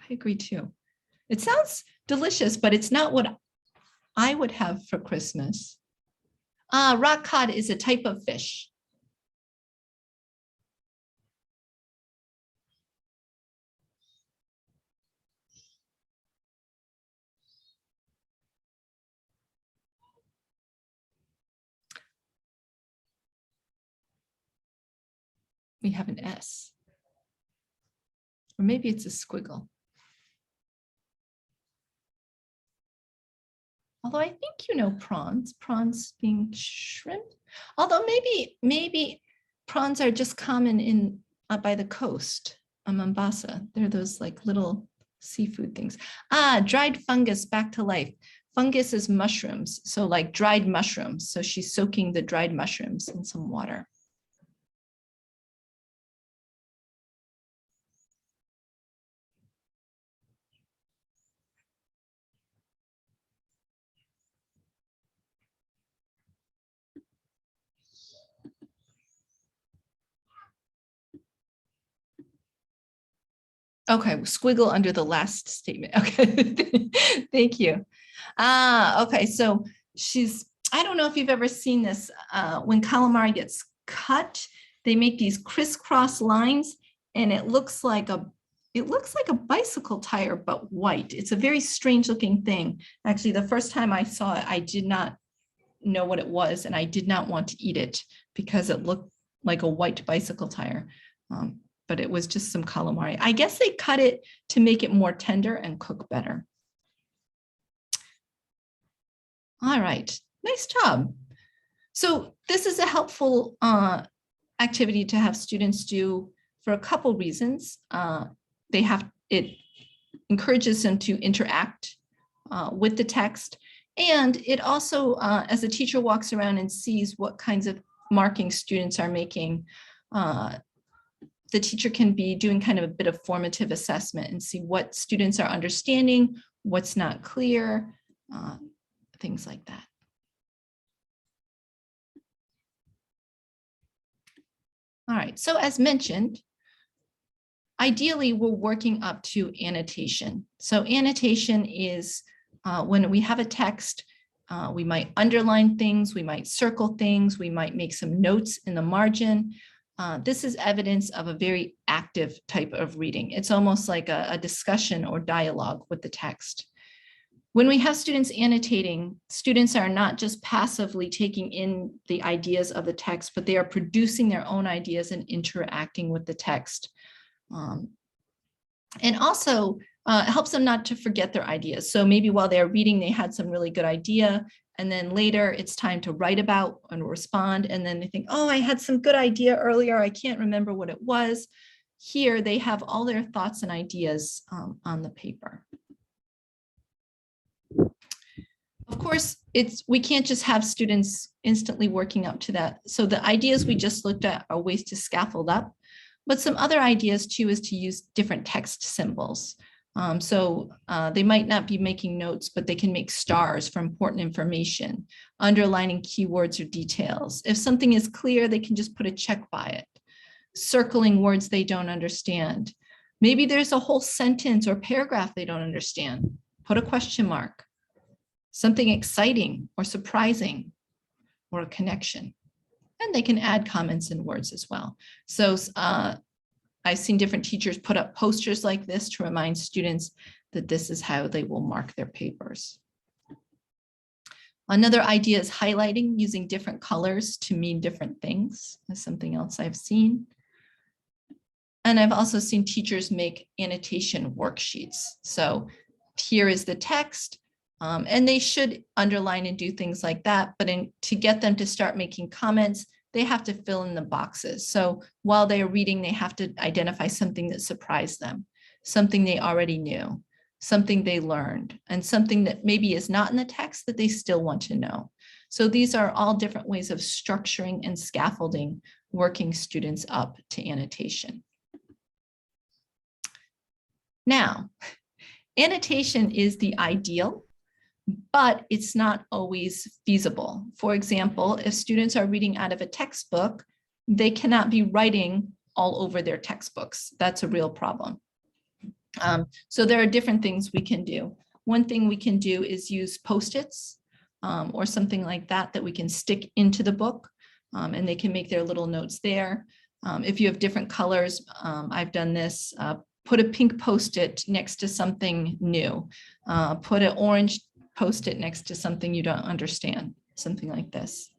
I agree too. It sounds delicious, but it's not what I would have for Christmas. Rock cod is a type of fish. We have an S. Or maybe it's a squiggle. Although I think you know prawns being shrimp. Although maybe prawns are just common in by the coast, Mombasa. They're those like little seafood things. Dried fungus back to life. Fungus is mushrooms, so like dried mushrooms. So she's soaking the dried mushrooms in some water. Okay, squiggle under the last statement. Okay, thank you. Okay, so I don't know if you've ever seen this, when calamari gets cut, they make these crisscross lines and it looks like a bicycle tire, but white. It's a very strange looking thing. Actually, the first time I saw it, I did not know what it was and I did not want to eat it because it looked like a white bicycle tire. But it was just some calamari. I guess they cut it to make it more tender and cook better. All right, nice job. So this is a helpful activity to have students do for a couple reasons. It encourages them to interact with the text. And it also, as the teacher walks around and sees what kinds of marking students are making, the teacher can be doing kind of a bit of formative assessment and see what students are understanding, what's not clear, things like that. All right, so as mentioned, ideally we're working up to annotation. So annotation is when we have a text, we might underline things, we might circle things, we might make some notes in the margin. This is evidence of a very active type of reading. It's almost like a discussion or dialogue with the text. When we have students annotating, students are not just passively taking in the ideas of the text, but they are producing their own ideas and interacting with the text. And also it helps them not to forget their ideas. So maybe while they're reading, they had some really good idea, and then later it's time to write about and respond. And then they think, oh, I had some good idea earlier. I can't remember what it was. Here they have all their thoughts and ideas on the paper. Of course, we can't just have students instantly working up to that. So the ideas we just looked at are ways to scaffold up, but some other ideas too is to use different text symbols. They might not be making notes, but they can make stars for important information, underlining keywords or details. If something is clear, they can just put a check by it, circling words they don't understand. Maybe there's a whole sentence or paragraph they don't understand. Put a question mark, something exciting or surprising, or a connection. And they can add comments and words as well. So I've seen different teachers put up posters like this to remind students that this is how they will mark their papers. Another idea is highlighting, using different colors to mean different things. That's something else I've seen. And I've also seen teachers make annotation worksheets. So here is the text, and they should underline and do things like that. But to get them to start making comments, they have to fill in the boxes. So while they're reading, they have to identify something that surprised them, something they already knew, something they learned, and something that maybe is not in the text that they still want to know. So these are all different ways of structuring and scaffolding, working students up to annotation. Now, annotation is the ideal, but it's not always feasible. For example, if students are reading out of a textbook, they cannot be writing all over their textbooks. That's a real problem. So there are different things we can do. One thing we can do is use Post-its or something like that that we can stick into the book, and they can make their little notes there. If you have different colors, I've done this, put a pink Post-it next to something new, put an orange Post-it next to something you don't understand, something like this.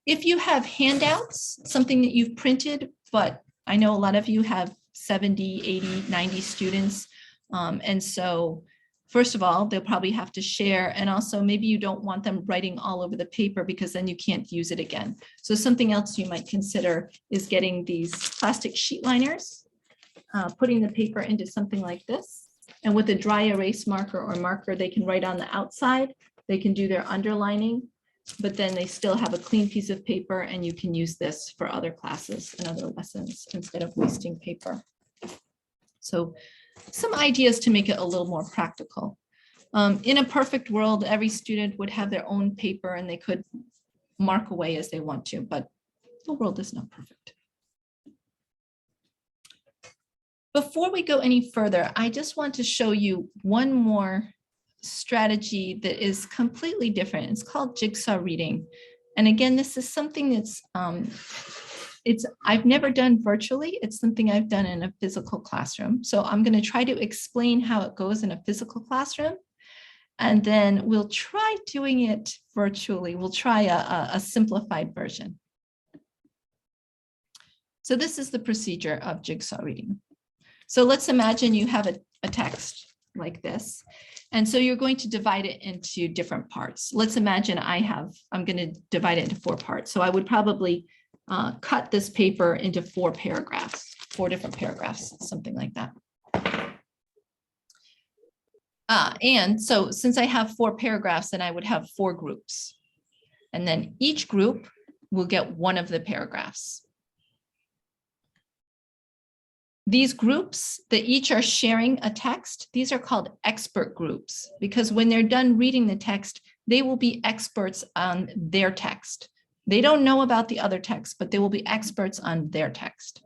If you have handouts, something that you've printed, but I know a lot of you have 70, 80, 90 students. And so First of all, they'll probably have to share, and also maybe you don't want them writing all over the paper because then you can't use it again. So something else you might consider is getting these plastic sheet liners, putting the paper into something like this, and with a dry erase marker or marker, they can write on the outside, they can do their underlining, but then they still have a clean piece of paper, and you can use this for other classes and other lessons instead of wasting paper. So some ideas to make it a little more practical. In a perfect world, every student would have their own paper and they could mark away as they want to, but the world is not perfect. Before we go any further, I just want to show you one more strategy that is completely different. It's called jigsaw reading. And again, this is something that's I've never done virtually. It's something I've done in a physical classroom. So I'm going to try to explain how it goes in a physical classroom. And then we'll try doing it virtually. We'll try a simplified version. So this is the procedure of jigsaw reading. So let's imagine you have a text like this. And so you're going to divide it into different parts. Let's imagine I'm going to divide it into 4 parts. So I would probably cut this paper into 4 paragraphs, 4 different paragraphs, something like that. And so since I have 4 paragraphs, then I would have 4 groups. And then each group will get one of the paragraphs. These groups that each are sharing a text, these are called expert groups, because when they're done reading the text, they will be experts on their text. They don't know about the other text, but they will be experts on their text.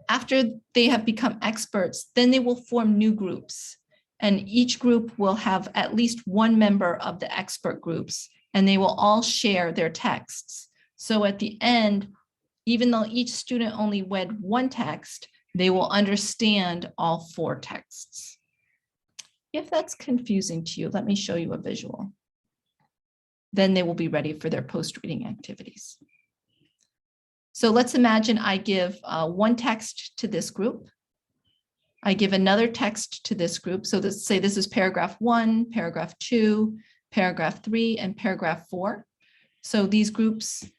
After they have become experts, then they will form new groups. And each group will have at least one member of the expert groups, and they will all share their texts. So at the end, even though each student only read one text, they will understand all 4 texts. If that's confusing to you, let me show you a visual. Then they will be ready for their post-reading activities. So let's imagine I give one text to this group. I give another text to this group. So let's say this is paragraph 1, paragraph 2, paragraph 3, and paragraph 4. So these groups,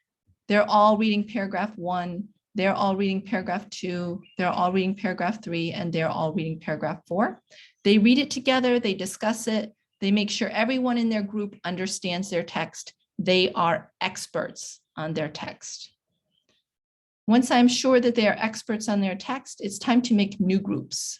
they're all reading paragraph 1, they're all reading paragraph 2, they're all reading paragraph 3, and they're all reading paragraph 4. They read it together, they discuss it, they make sure everyone in their group understands their text. They are experts on their text. Once I'm sure that they are experts on their text, it's time to make new groups.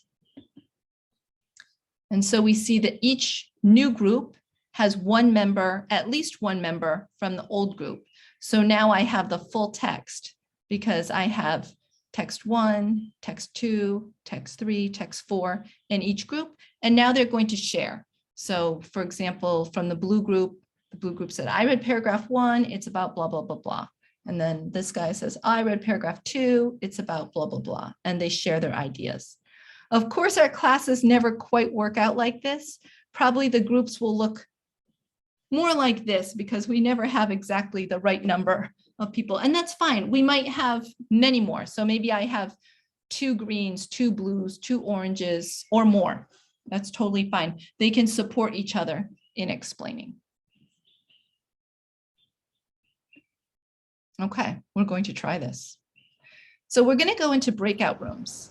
And so we see that each new group has one member, at least one member from the old group. So now I have the full text because I have text 1, text 2, text 3, text 4 in each group. And now they're going to share. So for example, from the blue group said, I read paragraph 1, it's about blah, blah, blah, blah. And then this guy says, I read paragraph 2, it's about blah, blah, blah. And they share their ideas. Of course, our classes never quite work out like this. Probably the groups will look more like this because we never have exactly the right number of people. And that's fine. We might have many more. So maybe I have 2 greens, 2 blues, 2 oranges, or more. That's totally fine. They can support each other in explaining. Okay, we're going to try this. So we're going to go into breakout rooms.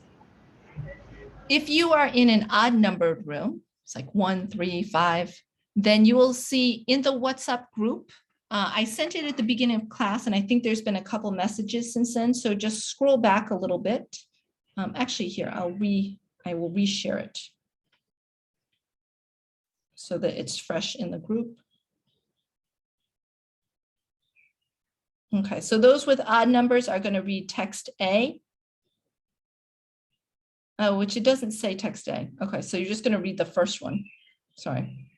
If you are in an odd numbered room, it's like 1, 3, 5, then you will see in the WhatsApp group, I sent it at the beginning of class, and I think there's been a couple messages since then. So just scroll back a little bit. Actually here, I will reshare it so that it's fresh in the group. Okay, so those with odd numbers are going to read text A, which it doesn't say text A. Okay, so you're just going to read the first one. Sorry.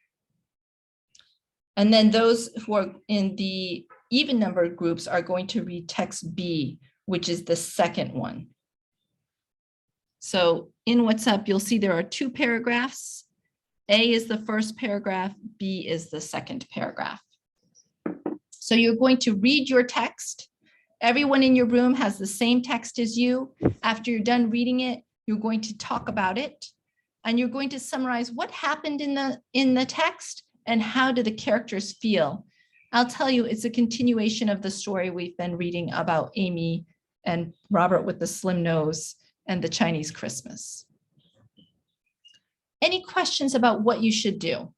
And then those who are in the even numbered groups are going to read text B, which is the second one. So in WhatsApp, you'll see there are 2 paragraphs. A is the first paragraph, B is the second paragraph. So you're going to read your text. Everyone in your room has the same text as you. After you're done reading it, you're going to talk about it. and you're going to summarize what happened in the text and how do the characters feel. I'll tell you, it's a continuation of the story we've been reading about Amy and Robert with the slim nose and the Chinese Christmas. Any questions about what you should do?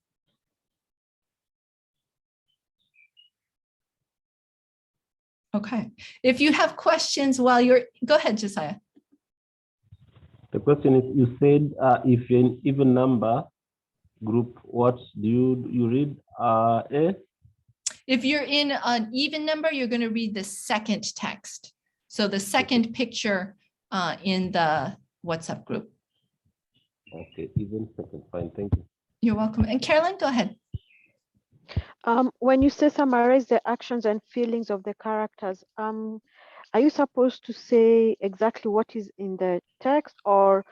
Okay, if you have questions while you're, go ahead, Josiah. The question is, you said if you're an even number group, what do you read? A? If you're in an even number, you're going to read the second text. So the second picture in the WhatsApp group. Okay, even second, fine, thank you. You're welcome. And Carolyn, go ahead. When you say summarize the actions and feelings of the characters, are you supposed to say exactly what is in the text, or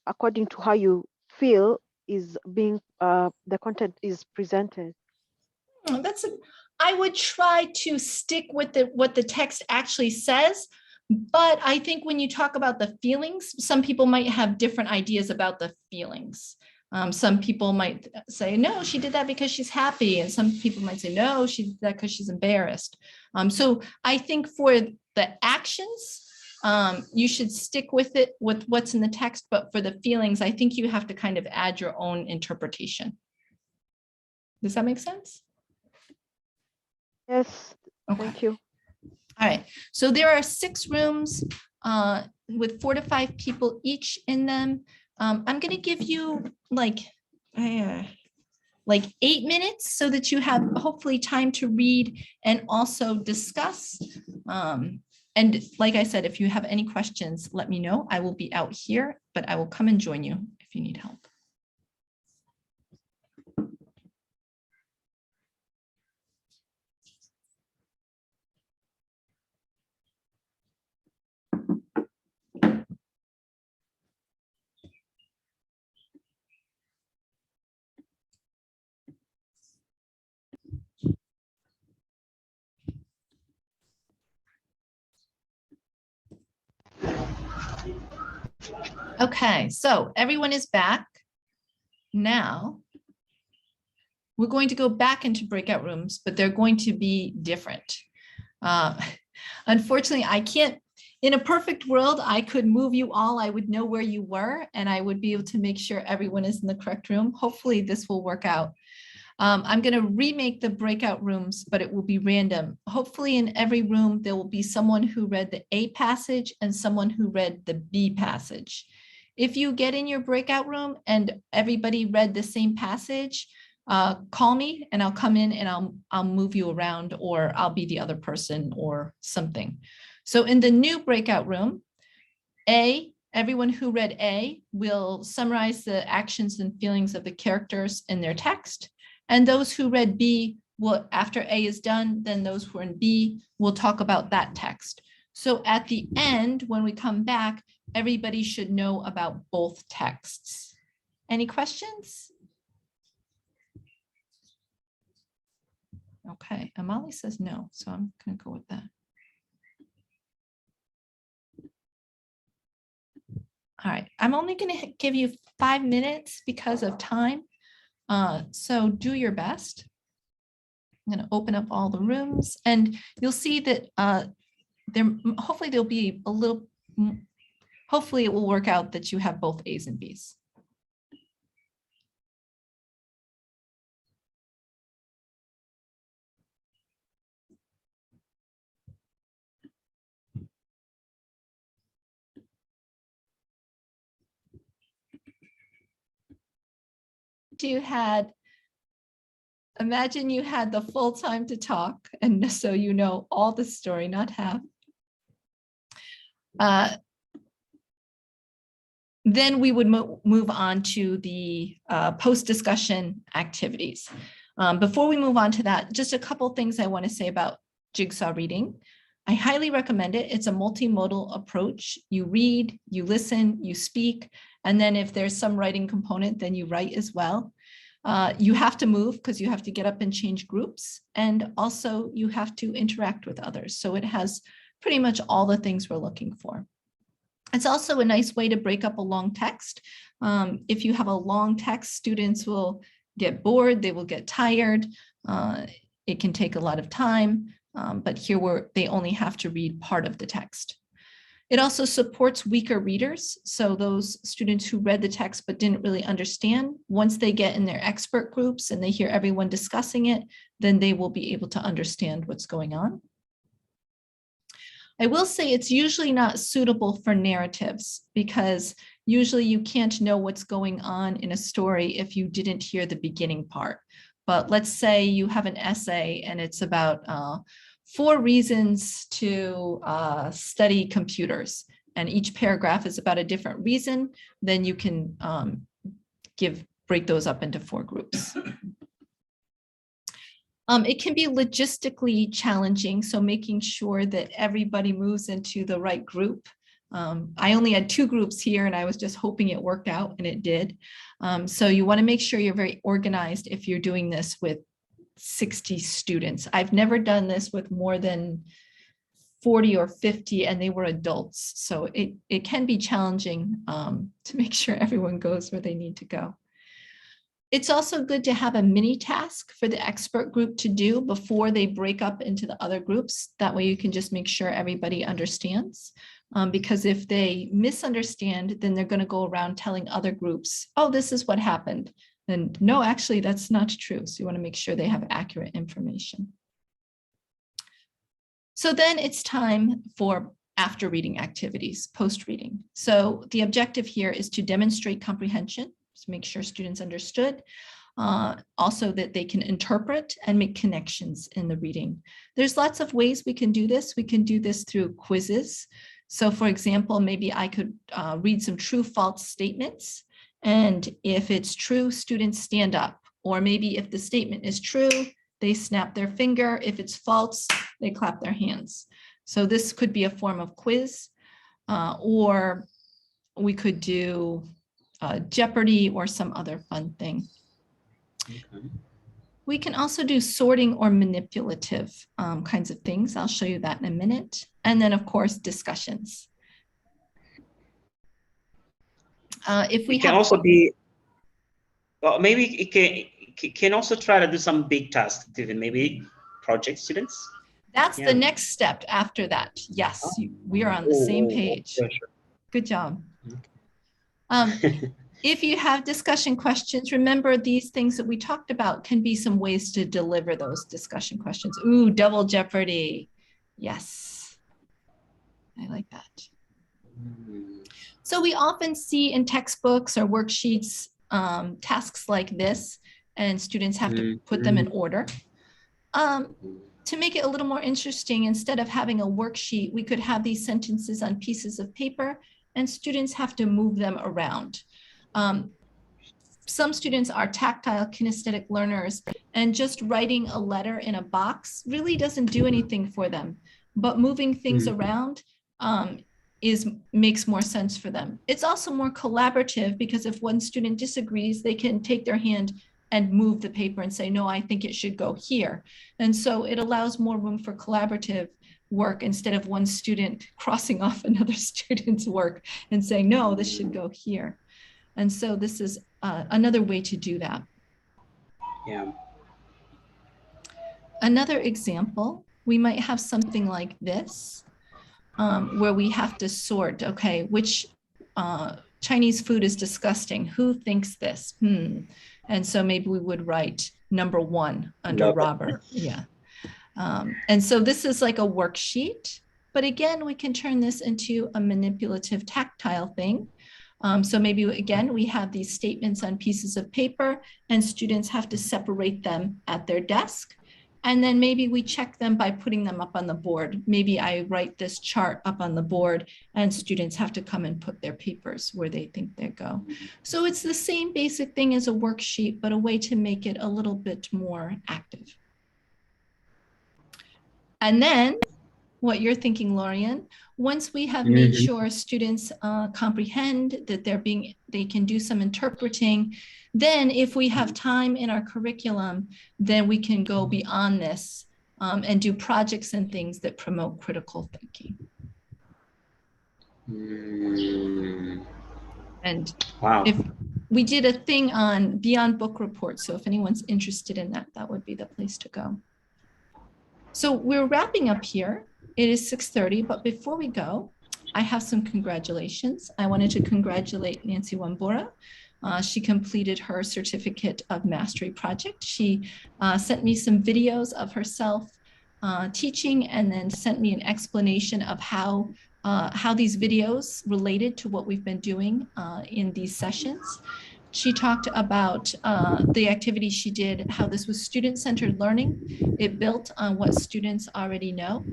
according to how you feel is being the content is presented? I would try to stick with what the text actually says, but I think when you talk about the feelings, some people might have different ideas about the feelings. Some people might say, no, she did that because she's happy. And some people might say, no, she did that because she's embarrassed. So I think for the actions, you should stick with it, with what's in the text, but for the feelings, I think you have to kind of add your own interpretation. Does that make sense? Yes, Okay. thank you. All right, so there are 6 rooms with 4 to 5 people each in them. I'm going to give you like 8 minutes so that you have hopefully time to read and also discuss. And like I said, if you have any questions, let me know. I will be out here, but I will come and join you if you need help. Okay, so everyone is back. Now, we're going to go back into breakout rooms, but they're going to be different. Unfortunately, I can't, in a perfect world, I could move you all. I would know where you were, and I would be able to make sure everyone is in the correct room. Hopefully this will work out. I'm going to remake the breakout rooms, but it will be random. Hopefully in every room, there will be someone who read the A passage and someone who read the B passage. If you get in your breakout room and everybody read the same passage, call me and I'll come in and I'll move you around, or I'll be the other person or something. So in the new breakout room, A, everyone who read A will summarize the actions and feelings of the characters in their text. And those who read B will, after A is done, then those who are in B will talk about that text. So at the end, when we come back, everybody should know about both texts. Any questions? Okay, Amali says no, so I'm going to go with that. All right, I'm only going to give you 5 minutes because of time. So do your best. I'm going to open up all the rooms and you'll see that hopefully there'll be a little, hopefully it will work out that you have both A's and B's. Imagine you had the full time to talk, and so you know all the story, not half. Then we would move on to the post-discussion activities. Before we move on to that, just a couple things I want to say about jigsaw reading. I highly recommend it. It's a multimodal approach. You read, you listen, you speak, and then if there's some writing component, then you write as well. You have to move because you have to get up and change groups, and also you have to interact with others. So it has pretty much all the things we're looking for. It's also a nice way to break up a long text. If you have a long text, students will get bored, they will get tired. It can take a lot of time, but here they only have to read part of the text. It also supports weaker readers. So those students who read the text but didn't really understand, once they get in their expert groups and they hear everyone discussing it, then they will be able to understand what's going on. I will say it's usually not suitable for narratives because usually you can't know what's going on in a story if you didn't hear the beginning part. But let's say you have an essay and it's about 4 reasons to study computers, and each paragraph is about a different reason, then you can break those up into 4 groups. It can be logistically challenging, so making sure that everybody moves into the right group. I only had 2 groups here and I was just hoping it worked out, and it did. So you want to make sure you're very organized if you're doing this with 60 students. I've never done this with more than 40 or 50 and they were adults. So it can be challenging to make sure everyone goes where they need to go. It's also good to have a mini task for the expert group to do before they break up into the other groups. That way you can just make sure everybody understands. Because if they misunderstand, then they're going to go around telling other groups, oh, this is what happened. And no, actually, that's not true. So you want to make sure they have accurate information. So then it's time for after reading activities, post reading. So the objective here is to demonstrate comprehension, to make sure students understood, also that they can interpret and make connections in the reading. There's lots of ways we can do this. We can do this through quizzes. So for example, maybe I could read some true false statements. And if it's true, students stand up. Or maybe if the statement is true, they snap their finger. If it's false, they clap their hands. So this could be a form of quiz, or we could do Jeopardy or some other fun thing. Okay. We can also do sorting or manipulative kinds of things. I'll show you that in a minute. And then of course, discussions. If we It can have also be, well, maybe it can also try to do some big tasks, even maybe project students. That's Yeah. the next step after that. Yes, we are on the same page. Yeah, sure. Good job. If you have discussion questions, remember these things that we talked about can be some ways to deliver those discussion questions. Ooh, double jeopardy. Yes, I like that. So we often see in textbooks or worksheets tasks like this, and students have to put them in order. To make it a little more interesting, instead of having a worksheet, we could have these sentences on pieces of paper and students have to move them around. Some students are tactile kinesthetic learners, and just writing a letter in a box really doesn't do anything for them, but moving things around makes more sense for them. It's also more collaborative because if one student disagrees, they can take their hand and move the paper and say, no, I think it should go here. And so it allows more room for collaborative work instead of one student crossing off another student's work and saying, no, this should go here. And so this is another way to do that. Yeah. Another example, we might have something like this, where we have to sort, okay, which Chinese food is disgusting? Who thinks this? And so maybe we would write number 1 under Robert. Yeah. And so this is like a worksheet, but again, we can turn this into a manipulative tactile thing. So maybe again, we have these statements on pieces of paper and students have to separate them at their desk. And then maybe we check them by putting them up on the board. Maybe I write this chart up on the board and students have to come and put their papers where they think they go. So it's the same basic thing as a worksheet, but a way to make it a little bit more active. And then what you're thinking, Lorian, once we have made sure students comprehend that they can do some interpreting, then if we have time in our curriculum, then we can go beyond this and do projects and things that promote critical thinking. Mm, And wow. if we did a thing on Beyond Book Report, so if anyone's interested in that, that would be the place to go. So we're wrapping up here. It is 6:30, but before we go, I have some congratulations. I wanted to congratulate Nancy Wambura. She completed her Certificate of Mastery project. She sent me some videos of herself teaching and then sent me an explanation of how these videos related to what we've been doing in these sessions. She talked about the activity she did, how this was student-centered learning. It built on what students already know.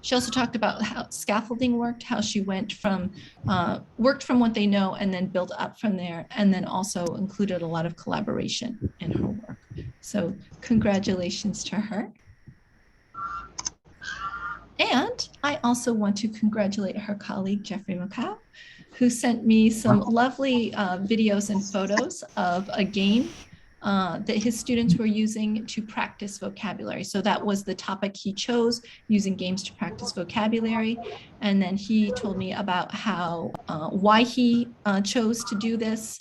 She also talked about how scaffolding worked, how she went from, worked from what they know and then built up from there, and then also included a lot of collaboration in her work. So congratulations to her. And I also want to congratulate her colleague, Jeffrey Macau, who sent me some lovely videos and photos of a game that his students were using to practice vocabulary. So that was the topic he chose, using games to practice vocabulary. And then he told me about how, why he chose to do this,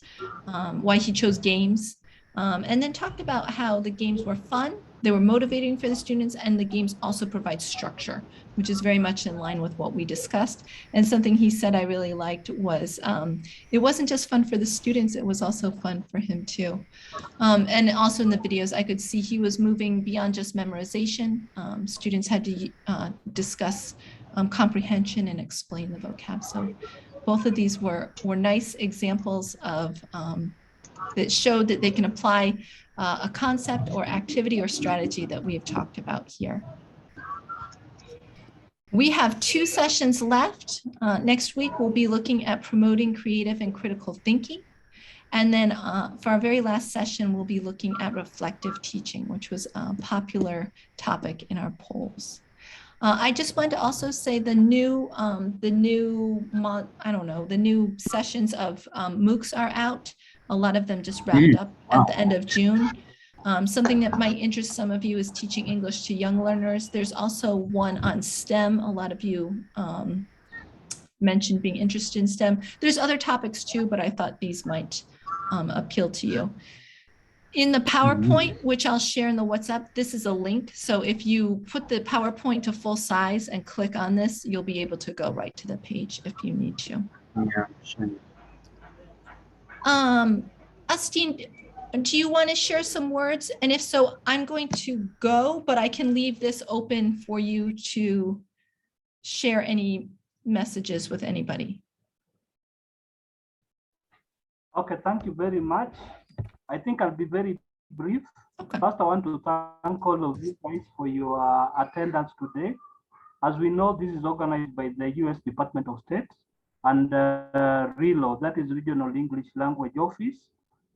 why he chose games, and then talked about how the games were fun, they were motivating for the students, and the games also provide structure, which is very much in line with what we discussed. And something he said I really liked was, it wasn't just fun for the students, it was also fun for him too. And also in the videos, I could see he was moving beyond just memorization. Students had to discuss comprehension and explain the vocab. So both of these were nice examples of that showed that they can apply a concept or activity or strategy that we have talked about here. We have 2 sessions left. Next week, we'll be looking at promoting creative and critical thinking. And then for our very last session, we'll be looking at reflective teaching, which was a popular topic in our polls. I just wanted to also say the new sessions of MOOCs are out. A lot of them just wrapped up at the end of June. Something that might interest some of you is teaching English to young learners. There's also one on STEM. A lot of you mentioned being interested in STEM. There's other topics too, but I thought these might appeal to you. In the PowerPoint, which I'll share in the WhatsApp, this is a link. So if you put the PowerPoint to full size and click on this, you'll be able to go right to the page if you need to. Yeah, sure. Astine, do you want to share some words? And if so, I'm going to go, but I can leave this open for you to share any messages with anybody. Okay, thank you very much. I think I'll be very brief. Okay. First, I want to thank all of you guys for your attendance today. As we know, this is organized by the U.S. Department of State and RELO, that is Regional English Language Office.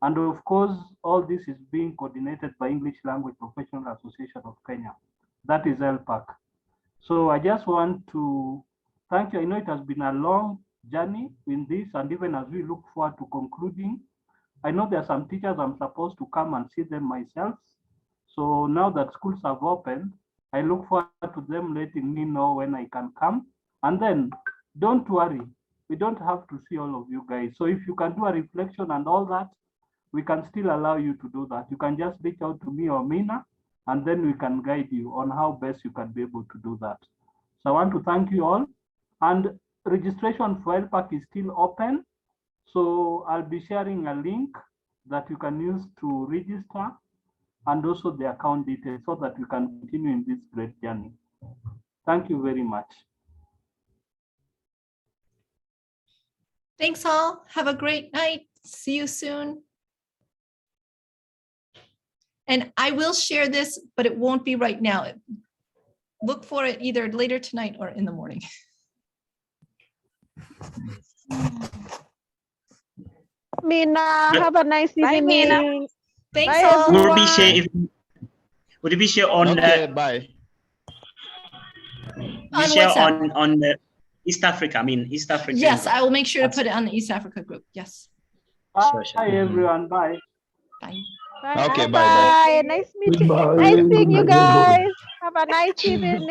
And of course, all this is being coordinated by English Language Professional Association of Kenya, that is LPAC. So I just want to thank you. I know it has been a long journey in this, and even as we look forward to concluding, I know there are some teachers I'm supposed to come and see them myself. So now that schools have opened, I look forward to them letting me know when I can come. And then don't worry, we don't have to see all of you guys. So if you can do a reflection and all that, we can still allow you to do that. You can just reach out to me or Mina, and then we can guide you on how best you can be able to do that. So I want to thank you all. And registration for LPAC is still open. So I'll be sharing a link that you can use to register, and also the account details, so that we can continue in this great journey. Thank you very much. Thanks all. Have a great night. See you soon. And I will share this, but it won't be right now. Look for it either later tonight or in the morning. Mina, have a nice Bye, evening. Mina. Thanks Bye, all. everyone. Would it be share on Okay, bye. On share WhatsApp. on the East Africa? I mean East Africa. Yes, I will make sure to put it on the East Africa group. Yes. Bye, Sure, sure. everyone. Bye. Bye. Bye. Okay, Bye. bye. Nice meeting. Goodbye. Nice seeing you Goodbye. guys. Have a nice evening.